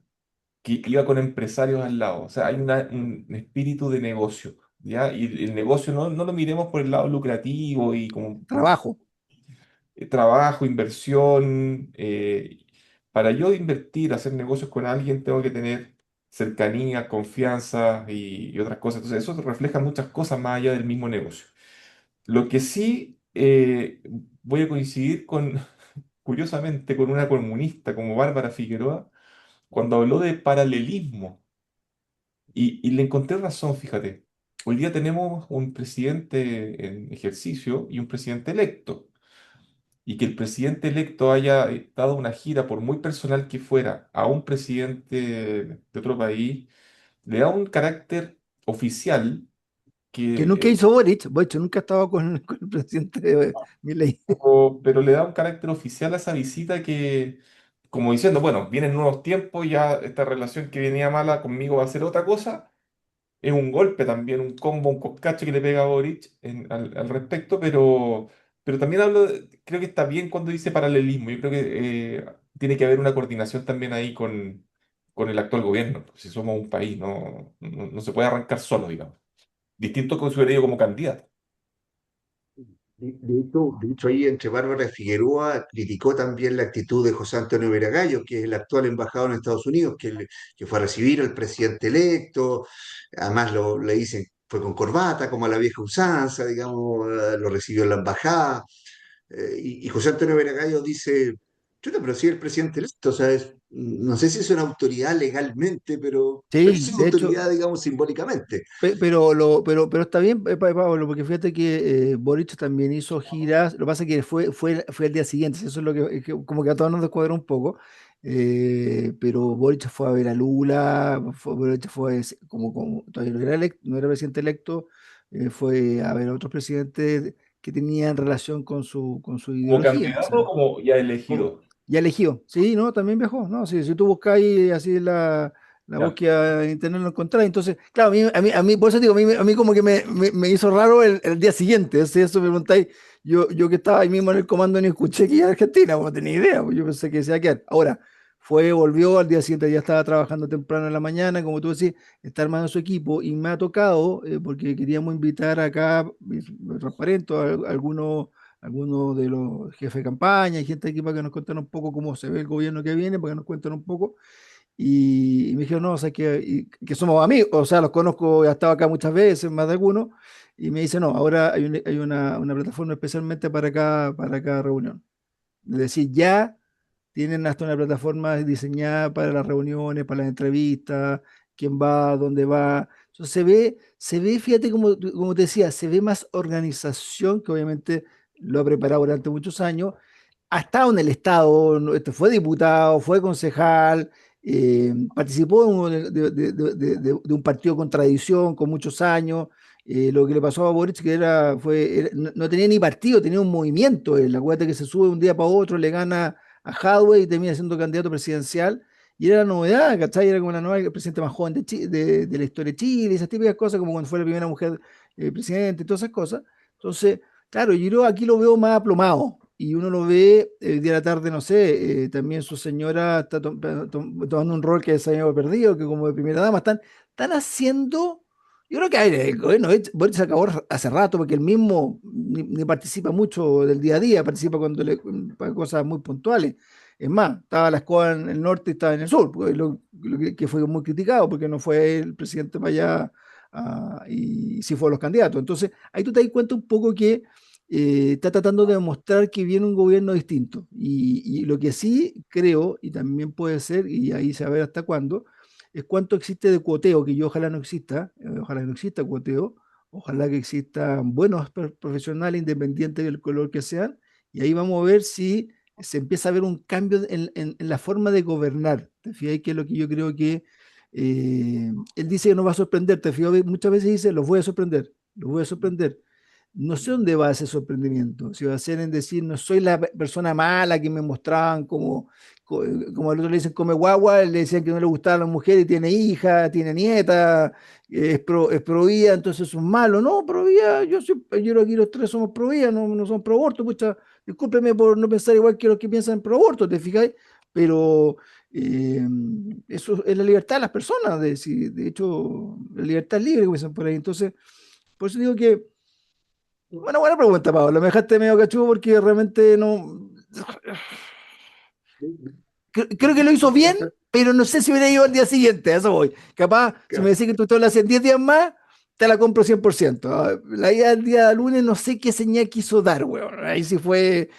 que iba con empresarios al lado. O sea, hay un espíritu de negocio, ¿ya? Y el negocio no lo miremos por el lado lucrativo y como Trabajo. trabajo, inversión. Para yo invertir, hacer negocios con alguien, tengo que tener cercanía, confianza y otras cosas. Entonces, eso refleja muchas cosas más allá del mismo negocio. Lo que sí voy a coincidir con, curiosamente, con una comunista como Bárbara Figueroa, cuando habló de paralelismo. Y le encontré razón, fíjate. Hoy día tenemos un presidente en ejercicio y un presidente electo. Y que el presidente electo haya dado una gira, por muy personal que fuera, a un presidente de otro país, le da un carácter oficial Que que, nunca hizo Boric. Boric nunca estaba con el presidente de Milei. pero le da un carácter oficial a esa visita que, como diciendo, bueno, vienen nuevos tiempos, ya esta relación que venía mala conmigo va a ser otra cosa. Es un golpe también, un combo, un coscacho que le pega a Boric al respecto, pero también creo que está bien cuando dice paralelismo. Yo creo que tiene que haber una coordinación también ahí con el actual gobierno. Si somos un país, no se puede arrancar solo, digamos. Distinto que si hubiera ido como candidato. De hecho, ahí entre Bárbara y Figueroa criticó también la actitud de José Antonio Veragallo, que es el actual embajador en Estados Unidos, que fue a recibir al presidente electo. Además le dicen, fue con corbata, como a la vieja usanza, digamos, lo recibió en la embajada. Y José Antonio Veragallo dice, chuta, pero sí el presidente electo, o sea, no sé si es una autoridad legalmente, pero Sí, sí una de hecho, autoridad, digamos, simbólicamente. pero está bien, Pablo, porque fíjate que Boric también hizo giras. Lo que pasa es que fue el día siguiente, eso es lo como que a todos nos descuadra un poco. Pero Boric fue a ver a Lula, Boric fue como todavía no era presidente electo, fue a ver a otros presidentes que tenían relación con su ¿Como ideología. O candidato o sea, como ya elegido? ya eligió, sí, ¿no? También viajó, ¿no? Si tú buscáis así la Ya. búsqueda en internet lo encontráis. Entonces, claro, a mí, por eso digo, a mí como que me hizo raro el día siguiente. Si eso me preguntáis, yo que estaba ahí mismo en el comando ni escuché que iba a Argentina, no tenía idea, pues yo pensé que se iba a quedar. Ahora, volvió al día siguiente, ya estaba trabajando temprano en la mañana, como tú decís, está armando su equipo y me ha tocado, porque queríamos invitar acá, lo transparento, a algunos de los jefes de campaña y gente aquí para que nos cuenten un poco cómo se ve el gobierno que viene, para que nos cuenten un poco. Y me dijeron, no, o sea, que somos amigos, o sea, los conozco, he estado acá muchas veces, más de algunos, y me dice, no, ahora hay una plataforma especialmente para cada reunión. Es decir, ya tienen hasta una plataforma diseñada para las reuniones, para las entrevistas, quién va, dónde va. Entonces se ve, fíjate, como te decía, se ve más organización, que obviamente lo ha preparado durante muchos años, ha estado en el Estado, ¿no? Fue diputado, fue concejal, participó de un partido con tradición, con muchos años. Lo que le pasó a Boric, que no tenía ni partido, tenía un movimiento. Acuérdate que se sube un día para otro, le gana a Hadwe y termina siendo candidato presidencial. Y era la novedad, ¿cachai? Era como la nueva, el presidente más joven de la historia de Chile, esas típicas cosas, como cuando fue la primera mujer presidente, todas esas cosas. Entonces, claro, yo aquí lo veo más aplomado. Y uno lo ve el día de la tarde, no sé, también su señora está tomando un rol que se había perdido, que como de primera dama están haciendo. Yo creo que el gobierno Boric se acabó hace rato, porque él mismo ni participa mucho del día a día, participa para cosas muy puntuales. Es más, estaba la escoba en el norte y estaba en el sur, porque que fue muy criticado, porque no fue el presidente para allá y sí fue los candidatos. Entonces, ahí tú te das cuenta un poco que está tratando de demostrar que viene un gobierno distinto. Y lo que sí creo, y también puede ser, y ahí se va a ver hasta cuándo, es cuánto existe de cuoteo, que yo ojalá que no exista cuoteo, ojalá que existan buenos profesionales, independientes del color que sean, y ahí vamos a ver si se empieza a ver un cambio en la forma de gobernar. ¿Te fijas? Que es lo que yo creo que él dice que no va a sorprender. ¿Te fijas? Muchas veces dice, los voy a sorprender, los voy a sorprender. No sé dónde va ese sorprendimiento. Si va a ser en decir, no soy la persona mala que me mostraban como al otro le dicen come guagua, le decían que no le gustaban las mujeres y tiene hija, tiene nieta, es pro vida, entonces es un malo. No, pro vida, yo creo que aquí los tres somos pro vida, no somos pro aborto. Pucha, discúlpeme por no pensar igual que los que piensan pro aborto, ¿te fijáis? Pero eh, eso es la libertad de las personas, de hecho, la libertad libre, como dicen por ahí. Entonces, por eso digo que bueno, buena pregunta, Pablo. Me dejaste medio cachudo porque realmente no. Creo que lo hizo bien, pero no sé si hubiera ido al día siguiente. A eso voy. Capaz, si me decís que tú te lo haces 10 días más, te la compro 100%. La ida del día lunes, no sé qué señal quiso dar, weón. Ahí sí fue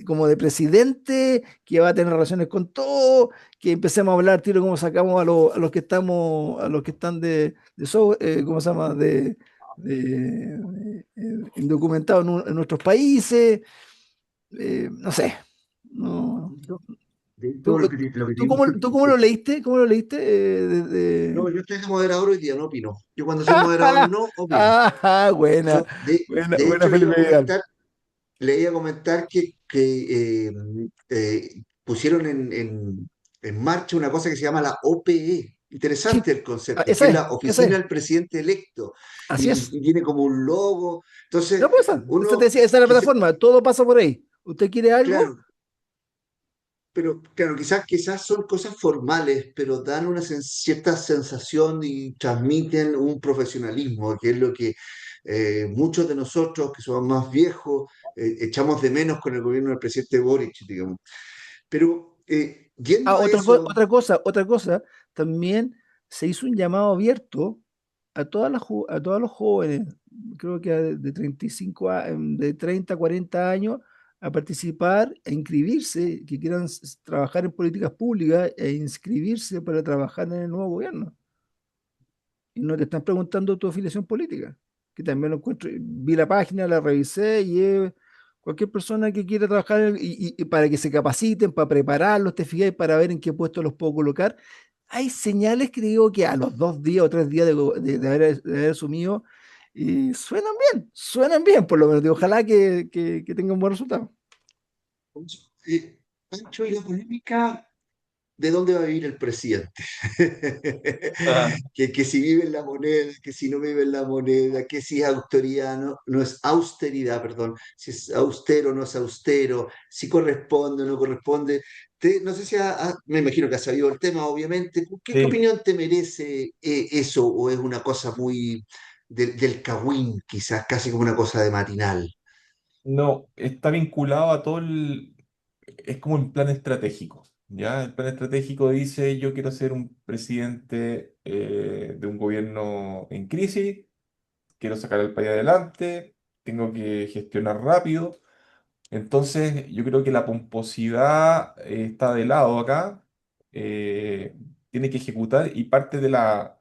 como de presidente, que va a tener relaciones con todo, que empecemos a hablar, tiro, cómo sacamos a los que estamos, a los que están ¿cómo se llama? Indocumentados en nuestros países. No sé. No. De ¿Tú, todo lo que te tú digo, cómo, tú cómo lo leíste? ¿Cómo lo leíste? no, yo estoy de moderador hoy día, no opino. Yo cuando soy moderador no opino. Buena, De buena hecho, Felipe Vidal. le iba a comentar que pusieron en marcha una cosa que se llama la OPE. Sí, Interesante el concepto, que es la esa Oficina es, del Presidente Electo. así es. Y tiene como un logo. No, Entonces, pues esa te uno, decía, esa es la quizá, plataforma, todo pasa por ahí. ¿Usted quiere algo? claro, pero claro, quizás son cosas formales, pero dan una cierta sensación y transmiten un profesionalismo, que es lo que muchos de nosotros que somos más viejos echamos de menos con el gobierno del presidente Boric, digamos. Pero Ah, yendo a eso, otra cosa, también se hizo un llamado abierto a todos los jóvenes, creo que de 35 de 30 a 40 años, a participar e inscribirse, que quieran trabajar en políticas públicas e inscribirse para trabajar en el nuevo gobierno. Y no te están preguntando tu afiliación política, que también lo encuentro, vi la página, la revisé y es cualquier persona que quiera trabajar y para que se capaciten, para prepararlos, te fijas, para ver en qué puesto los puedo colocar. Hay señales que digo que a los 2 días o 3 días de haber asumido, suenan bien, por lo menos. Ojalá que tengan un buen resultado. Pancho, y la polémica de dónde va a vivir el presidente. Ah, Que si vive en la moneda, que si no vive en la moneda, que si es austeridad, no es austeridad, perdón, si es austero, no es austero, si corresponde o no corresponde. No sé si me imagino que has sabido el tema, obviamente. ¿Qué sí. opinión te merece eso? ¿O es una cosa muy del cagüín, quizás, casi como una cosa de matinal? No, está vinculado a todo el... Es como un plan estratégico, ¿ya? El plan estratégico dice, yo quiero ser un presidente de un gobierno en crisis, quiero sacar al país adelante, tengo que gestionar rápido. Entonces, yo creo que la pomposidad está de lado acá, eh, tiene que ejecutar y parte de la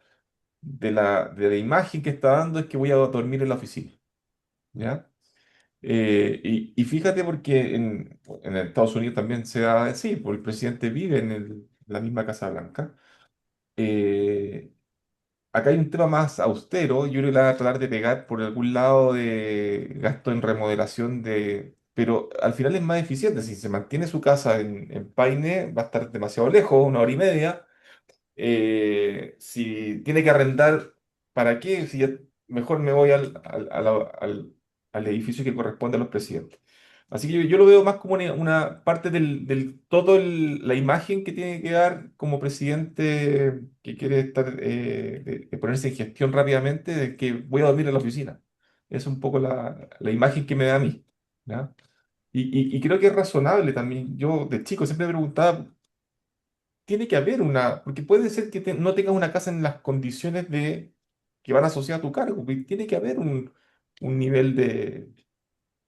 imagen que está dando es que voy a dormir en la oficina, ¿ya? Y fíjate porque en Estados Unidos también se da así, porque el presidente vive en la misma Casa Blanca. Eh, Acá hay un tema más austero, yo creo que la voy a tratar de pegar por algún lado de gasto en remodelación de pero al final es más eficiente. Si se mantiene su casa en Paine, va a estar demasiado lejos, 1 hora y media. Si tiene que arrendar, ¿para qué? Si ya mejor me voy al edificio que corresponde a los presidentes. Así que yo lo veo más como una parte la imagen que tiene que dar como presidente que quiere estar, de ponerse en gestión rápidamente, de que voy a dormir en la oficina. Es un poco la imagen que me da a mí. ¿Ya? Y creo que es razonable también. Yo de chico siempre me preguntaba, tiene que haber porque puede ser que no tengas una casa en las condiciones que van asociadas a tu cargo, tiene que haber un nivel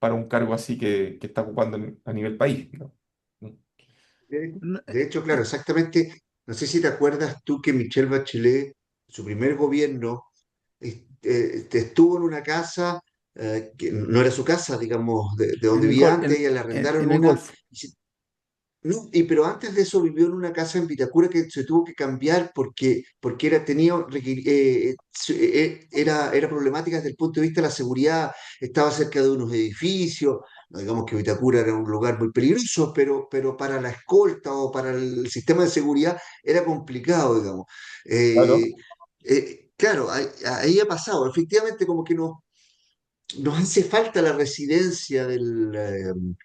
para un cargo así que está ocupando a nivel país, ¿no? Mm. No, De hecho, claro, exactamente. No sé si te acuerdas tú que Michelle Bachelet, su primer gobierno, estuvo en una casa que no era su casa, digamos, de en donde el vivía gol, antes, ella le arrendaron en el una. Golfo. No, pero antes de eso vivió en una casa en Vitacura que se tuvo que cambiar porque era problemática desde el punto de vista de la seguridad, estaba cerca de unos edificios, no digamos que Vitacura era un lugar muy peligroso, pero para la escolta o para el sistema de seguridad era complicado, digamos. Claro. Claro, ahí ha pasado, efectivamente como que nos hace falta la residencia del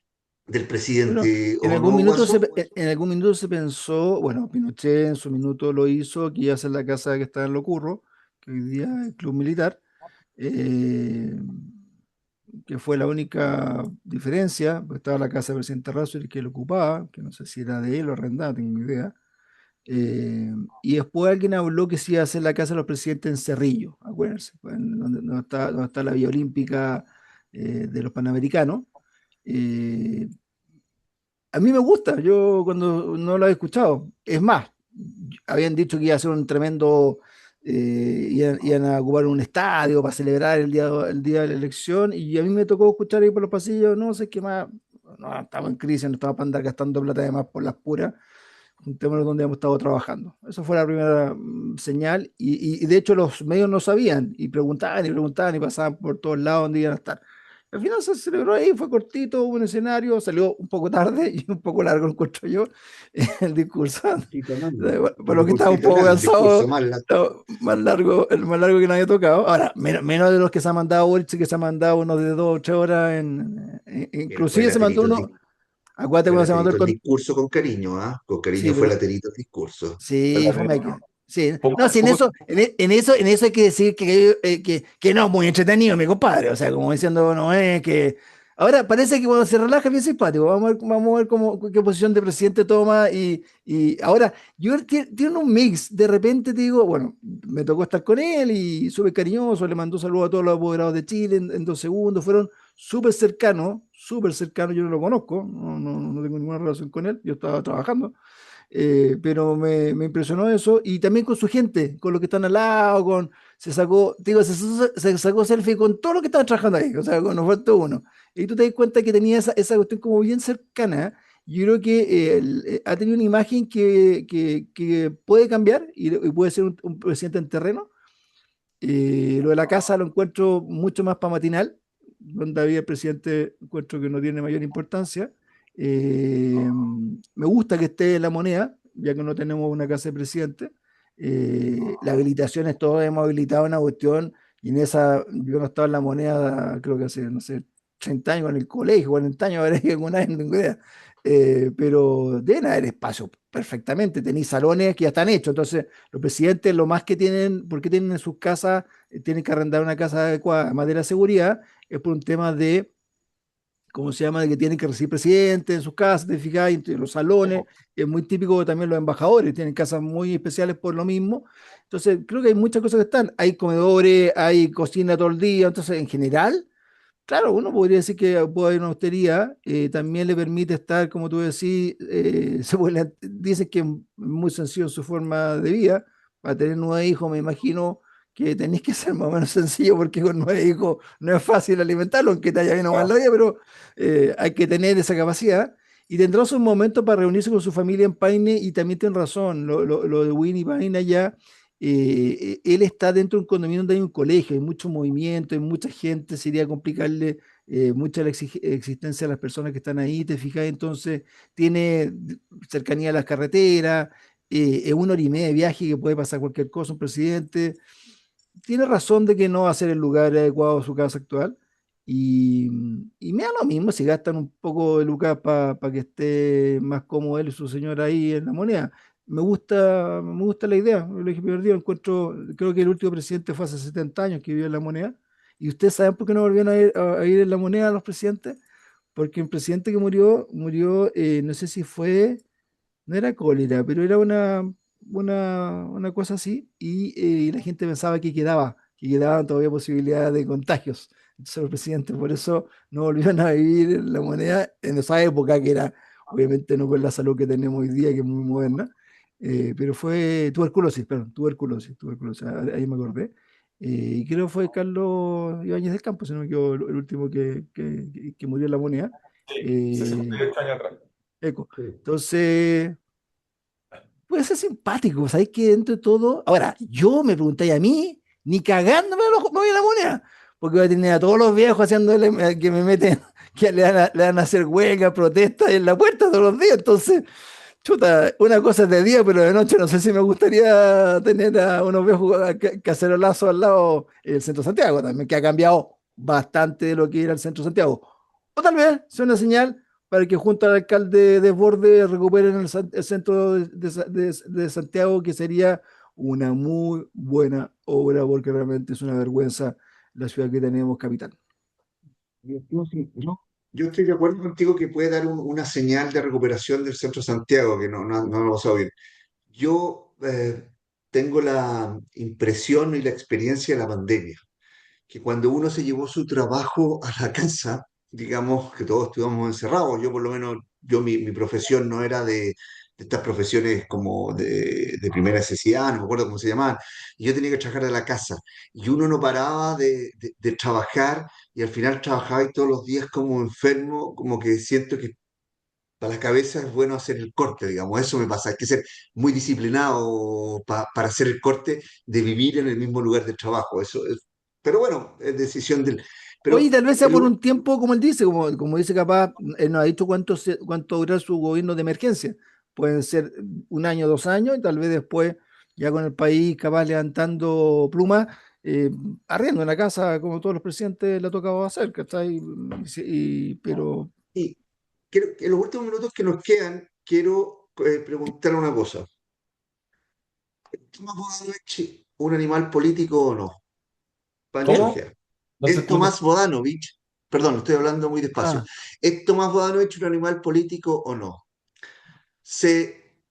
Bueno, presidente, ¿o no, Guasón? en algún minuto se pensó, bueno, Pinochet en su minuto lo hizo, que iba a ser la casa que está en Locurro, que hoy día es el Club Militar, eh, que fue la única diferencia, pues estaba la casa del presidente Razo, el que lo ocupaba, que no sé si era de él o arrendada, tengo idea. Y después alguien habló que se iba a hacer la casa de los presidentes en Cerrillo, acuérdense, pues, donde está la Vía Olímpica de los Panamericanos. Eh, a mí me gusta, yo cuando no lo había escuchado. Es más, habían dicho que iba a ser un tremendo, iban a ocupar un estadio para celebrar el día de la elección, y a mí me tocó escuchar ahí por los pasillos, no sé qué más, no, estamos en crisis, no estamos para andar gastando plata además por las puras, un tema donde hemos estado trabajando. Eso fue la primera señal, y de hecho los medios no sabían, y preguntaban, y pasaban por todos lados donde iban a estar. Al final se celebró ahí, fue cortito, hubo un escenario, salió un poco tarde y un poco largo, encuentro yo, el discurso. Discursito, ¿no? Por Un lo que estaba un discursito, poco claro, un discurso cansado, más. más largo, el más largo que no había tocado. Ahora, menos de los que se ha mandado Boric, que se ha mandado uno de 2 o 3 horas, Fue inclusive se mandó uno, acuérdate cuando se mandó el discurso con cariño, ¿ah? Con cariño sí, fue pero laterito el discurso. sí, fue Michael. Sí, no, Poco, sí, poco- en eso hay que decir que no es muy entretenido, mi compadre. O sea, como diciendo, no es que. Ahora parece que cuando se relaja es bien simpático. Vamos a ver qué posición de presidente toma. Y ahora, tiene un mix. De repente te digo, bueno, me tocó estar con él y súper cariñoso. Le mandó saludos a todos los apoderados de Chile en 2 segundos. Fueron súper cercanos, súper cercanos. Yo no lo conozco, no tengo ninguna relación con él. Yo estaba trabajando, pero me impresionó eso, y también con su gente, con los que están al lado, se sacó, digo, se sacó selfie con todo lo que estaban trabajando ahí, o sea, nos faltó uno. Y tú te das cuenta que tenía esa cuestión como bien cercana. Yo creo que ha tenido una imagen que puede cambiar y puede ser un presidente en terreno. Lo de la casa lo encuentro mucho más para matinal, donde había el presidente, encuentro que no tiene mayor importancia. Me gusta que esté en la moneda, ya que no tenemos una casa de presidente. Las habilitaciones, todos hemos habilitado una cuestión, y en esa, yo no estaba en la moneda, creo que hace, no sé, 30 años en el colegio, 40 años, ahora que alguna vez no tengo idea. Pero deben haber espacio perfectamente, tenéis salones que ya están hechos, entonces los presidentes lo más que tienen, porque tienen en sus casas, tienen que arrendar una casa adecuada, además de la seguridad, es por un tema de, ¿cómo se llama?, de que tienen que recibir presidentes en sus casas, ¿te fijas? Y los salones, es muy típico, también los embajadores tienen casas muy especiales por lo mismo. Entonces, creo que hay muchas cosas que están, hay comedores, hay cocina todo el día, entonces en general, claro, uno podría decir que puede haber una austeridad, también le permite estar, como tú decís, dicen que es muy sencillo su forma de vida. Para tener 9 hijos, me imagino que tenéis que ser más o menos sencillo, porque con 9 hijos no es fácil alimentarlo, aunque te haya bien o mal la vida, pero hay que tener esa capacidad. Y tendrá sus momentos para reunirse con su familia en Paine, y también tiene razón, lo de Winnie Paine allá. Él está dentro de un condominio donde hay un colegio, hay mucho movimiento, hay mucha gente, sería complicarle mucha la existencia de las personas que están ahí, te fijas, entonces tiene cercanía a las carreteras, es 1 hora y media de viaje que puede pasar cualquier cosa, un presidente tiene razón de que no va a ser el lugar adecuado a su casa actual. Y me da lo mismo si gastan un poco de lucas para que esté más cómodo él y su señora ahí en La Moneda. Me gusta la idea. Lo dije primer día, encuentro, creo que el último presidente fue hace 70 años que vivió en La Moneda. ¿Y ustedes saben por qué no volvieron a ir en La Moneda los presidentes? Porque el presidente que murió, no sé si fue, no era cólera, pero era una cosa así, y la gente pensaba que quedaban todavía posibilidades de contagios. Entonces los presidentes por eso no volvieron a vivir en La Moneda en esa época, que era obviamente no con la salud que tenemos hoy día, que es muy moderna, pero fue tuberculosis, perdón, tuberculosis, ahí me acordé. Y creo que fue Carlos Ibáñez del Campo, si no me equivoco, el último que murió en La Moneda. Sí, eh, 68 años atrás. Eco. Sí. Entonces, puede ser simpático, ¿sabes que dentro de todo? Ahora, yo me preguntáis a mí, ni cagándome me voy a La Moneda, porque voy a tener a todos los viejos haciéndole que me meten, que le van a hacer huelga, protestas en la puerta todos los días. Entonces, chuta, una cosa es de día, pero de noche no sé si me gustaría tener a unos viejos cacerolazos al lado del centro de Santiago también, que ha cambiado bastante de lo que era el centro de Santiago. O tal vez sea una señal para que junto al alcalde Desbordes recuperen el centro de Santiago, que sería una muy buena obra, porque realmente es una vergüenza la ciudad que tenemos capital. Yo estoy de acuerdo contigo que puede dar una señal de recuperación del centro de Santiago, que no lo he pasado bien. Yo tengo la impresión y la experiencia de la pandemia, que cuando uno se llevó su trabajo a la casa, digamos que todos estuvimos encerrados, yo por lo menos, mi profesión no era de estas profesiones como de primera necesidad, no me acuerdo cómo se llamaban, y yo tenía que trabajar de la casa, y uno no paraba de trabajar, y al final trabajaba y todos los días como enfermo, como que siento que para la cabeza es bueno hacer el corte, digamos, eso me pasa, hay que ser muy disciplinado para hacer el corte de vivir en el mismo lugar de trabajo, eso es, pero bueno, es decisión del... Oye, Pero tal vez sea por un tiempo, como él dice, como dice capaz, él nos ha dicho cuánto dura su gobierno de emergencia. Pueden ser 1 año, 2 años, y tal vez después, ya con el país capaz levantando plumas, eh, arriendo una casa como todos los presidentes le ha tocado hacer, ¿cachai? Pero y creo que en los últimos minutos que nos quedan, quiero preguntar una cosa. ¿Tomás Bodanovich un animal político o no? Para mí, ¿Cómo? Jorge. No se ¿Es escucha. Tomás Bodanovich? Perdón, estoy hablando muy despacio. ah, ¿Es Tomás Bodanovich un animal político o no? Se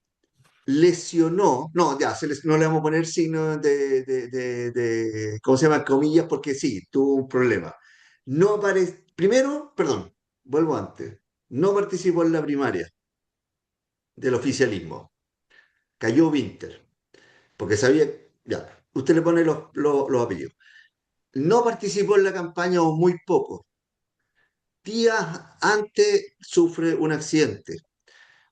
lesionó, no, ya, no le vamos a poner signo ¿cómo se llama? Comillas, porque sí, tuvo un problema. No primero, perdón, vuelvo antes, no participó en la primaria del oficialismo. Cayó Winter, porque sabía, ya, usted le pone los apellidos. No participó en la campaña o muy poco. Días antes sufre un accidente.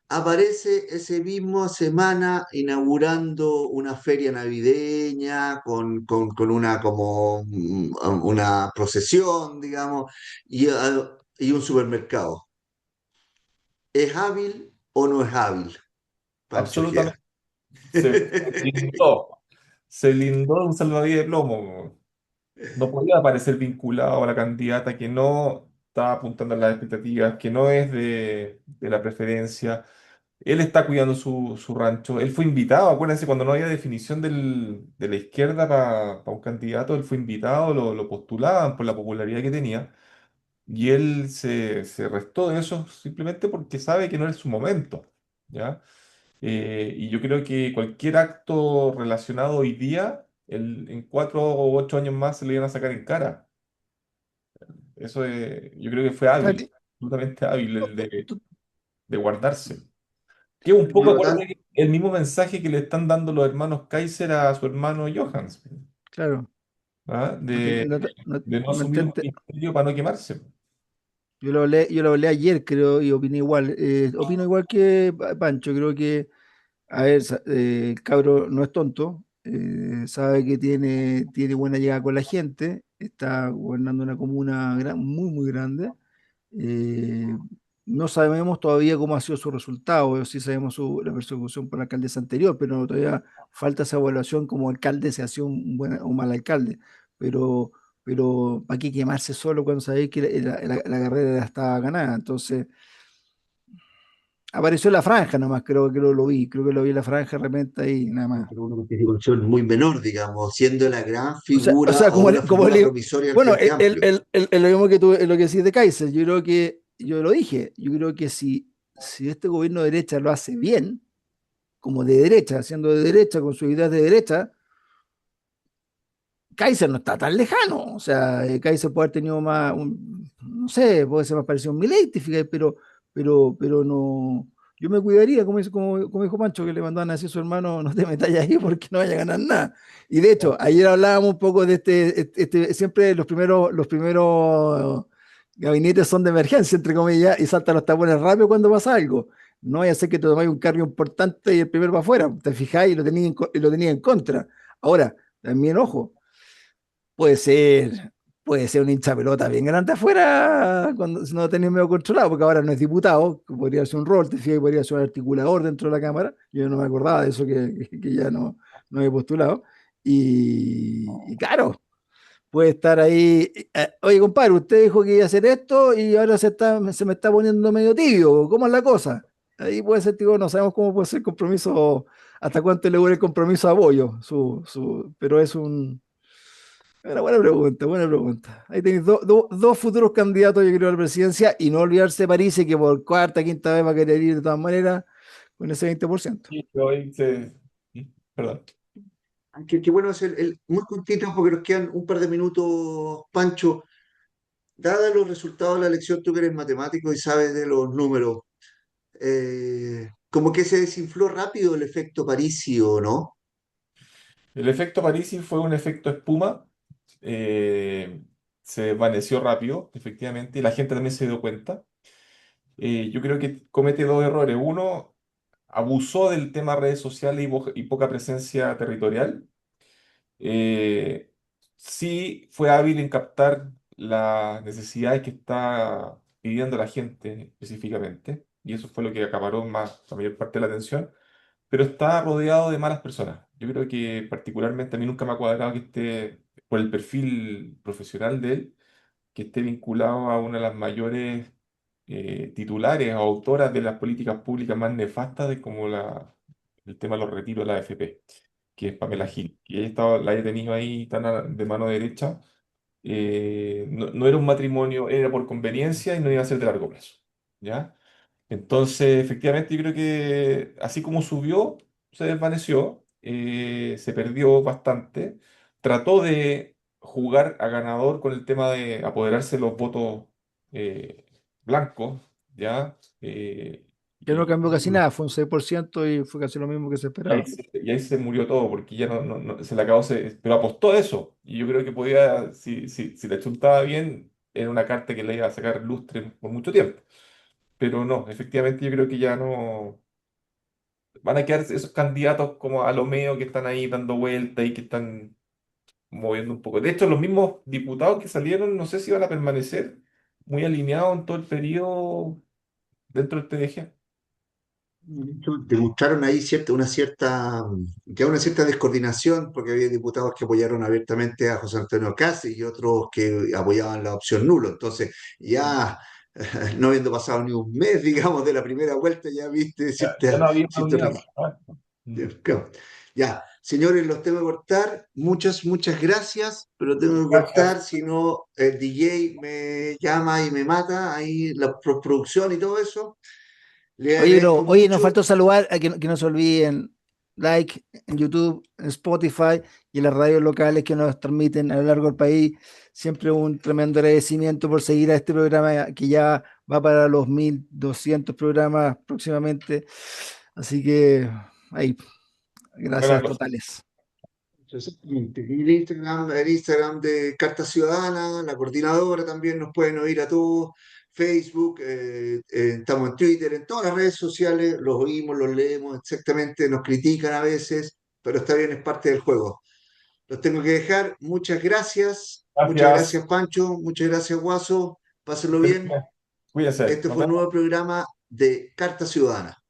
Aparece ese mismo semana inaugurando una feria navideña con una como una procesión, digamos, y un supermercado. ¿Es hábil o no es hábil, Pancho Ojeda? Absolutamente. Se blindó. Se blindó de un salvavidas de plomo. No podía parecer vinculado a la candidata que no está apuntando a las expectativas, que no es de la preferencia. Él está cuidando su rancho. Él fue invitado, acuérdense, cuando no había definición de la izquierda para un candidato, él fue invitado, lo postulaban por la popularidad que tenía, y él se restó de eso simplemente porque sabe que no es su momento, ¿ya? Y yo creo que cualquier acto relacionado hoy día, en 4 o 8 años más se le iban a sacar en cara. Eso yo creo que fue claro, hábil, absolutamente hábil el tú- de guardarse. Que es un Por poco, lo tanto, acuérdate, el mismo mensaje que le están dando los hermanos Kaiser a su hermano Johans, claro, ¿ah? porque De no asumir un mantente. ministerio para no quemarse. Yo lo hablé ayer, creo, y opiné igual. Opino igual que Pancho. Creo que, a ver, el cabro no es tonto. sabe que tiene buena llegada con la gente, está gobernando una comuna muy, muy grande. Eh, no sabemos todavía cómo ha sido su resultado, sí sabemos la persecución por la alcaldesa anterior, pero todavía falta esa evaluación como alcalde, si ha sido un buen o un mal alcalde. Pero, pero ¿para qué quemarse solo cuando sabéis que la carrera ya estaba ganada? Entonces, apareció la franja nomás, creo que lo vi, creo que lo vi en la franja de repente ahí, nada más. Pero una participación muy menor, digamos, siendo la gran O figura sea, o una figura promisoria del bueno, Frente Amplio. lo mismo que tú, lo que decís de Kaiser, yo creo que, yo lo dije, yo creo que si este gobierno de derecha lo hace bien, como de derecha, siendo de derecha, con sus ideas de derecha, Kaiser no está tan lejano. O sea, Kaiser puede haber tenido más, no sé, puede ser más parecido a un Milei, ¿te fijas? Pero no. Yo me cuidaría, como dijo Pancho, que le mandaban así a su hermano, no te metas ahí porque no vaya a ganar nada. Y de hecho, ayer hablábamos un poco de siempre los primeros gabinetes son de emergencia, entre comillas, y saltan los tapones rápido cuando pasa algo. No vaya a ser que te tomáis un cargo importante y el primero va afuera, te fijáis y lo tenía en contra. Ahora, también ojo, puede ser, puede ser un hincha pelota bien grande afuera cuando si no lo tenéis medio controlado, porque ahora no es diputado, que podría ser un rol, te fijas, podría ser un articulador dentro de la Cámara. Yo no me acordaba de eso que ya no he postulado. Y claro, puede estar ahí. Oye, compadre, usted dijo que iba a hacer esto y ahora se me está poniendo medio tibio. ¿Cómo es la cosa? Ahí puede ser, digo, no sabemos cómo puede ser el compromiso, hasta cuánto le dura el compromiso de apoyo, pero es una buena pregunta, buena pregunta. Ahí tenéis dos futuros candidatos, yo creo, a la presidencia, y no olvidarse de París, que por cuarta, quinta vez va a querer ir de todas maneras con ese 20%. Y hoy se... Perdón. Qué bueno es muy cortito porque nos quedan un par de minutos, Pancho. Dada los resultados de la elección, tú que eres matemático y sabes de los números, como que se desinfló rápido el efecto Parisi, ¿o no? El efecto Parisi fue un efecto espuma. eh, Se desvaneció rápido, efectivamente, y la gente también se dio cuenta. Yo creo que comete dos errores. Uno, abusó del tema redes sociales y poca presencia territorial. Eh, sí fue hábil en captar las necesidades que está pidiendo la gente específicamente, y eso fue lo que acaparó más la mayor parte de la atención, pero está rodeado de malas personas. Yo creo que particularmente a mí nunca me ha cuadrado que esté, por el perfil profesional de él, que esté vinculado a una de las mayores titulares o autoras de las políticas públicas más nefastas de como el tema de los retiros de la AFP, que es Pamela Gil. Y ella estaba, la haya tenido ahí tan de mano derecha. No era un matrimonio, era por conveniencia y no iba a ser de largo plazo. ¿Ya? Entonces, efectivamente, yo creo que así como subió, se desvaneció, se perdió bastante. Trató de jugar a ganador con el tema de apoderarse de los votos eh, blancos, ¿ya? Que no Y, cambió casi nada, fue un 6% y fue casi lo mismo que se esperaba. y ahí se murió todo, porque ya se le acabó, pero apostó a eso. Y yo creo que podía, si le chuntaba bien, era una carta que le iba a sacar lustre por mucho tiempo. Pero no, efectivamente yo creo que ya no van a quedar esos candidatos como a lo medio que están ahí dando vueltas y que están moviendo un poco. De hecho, los mismos diputados que salieron, no sé si van a permanecer muy alineados en todo el periodo dentro del TDG. De hecho, demostraron ahí ya una cierta descoordinación, porque había diputados que apoyaron abiertamente a José Antonio Cast y otros que apoyaban la opción nulo. Entonces, ya no habiendo pasado ni un mes, digamos, de la primera vuelta, ya viste Ya no había una cierta unidad. Ah, mm. claro. Ya, señores, los tengo que cortar. Muchas gracias, pero tengo que cortar, Gracias. si no, el DJ me llama y me mata, ahí la producción y todo eso. Le agradezco Oye, nos mucho. faltó saludar a que no se olviden, like en YouTube, en Spotify y en las radios locales que nos transmiten a lo largo del país. Siempre un tremendo agradecimiento por seguir a este programa que ya va para los 1.200 programas próximamente. Así que ahí, Buenas gracias noches. totales. Exactamente. Y el Instagram de Carta Ciudadana, la coordinadora también nos pueden oír a todos. Facebook, estamos en Twitter, en todas las redes sociales, los oímos, los leemos exactamente, nos critican a veces, pero está bien, es parte del juego. Los tengo que dejar. Muchas Gracias. gracias Pancho, muchas gracias Guaso, pásenlo Feliz bien. día. Cuídense. Este Nos fue un vemos. nuevo programa de Carta Ciudadana.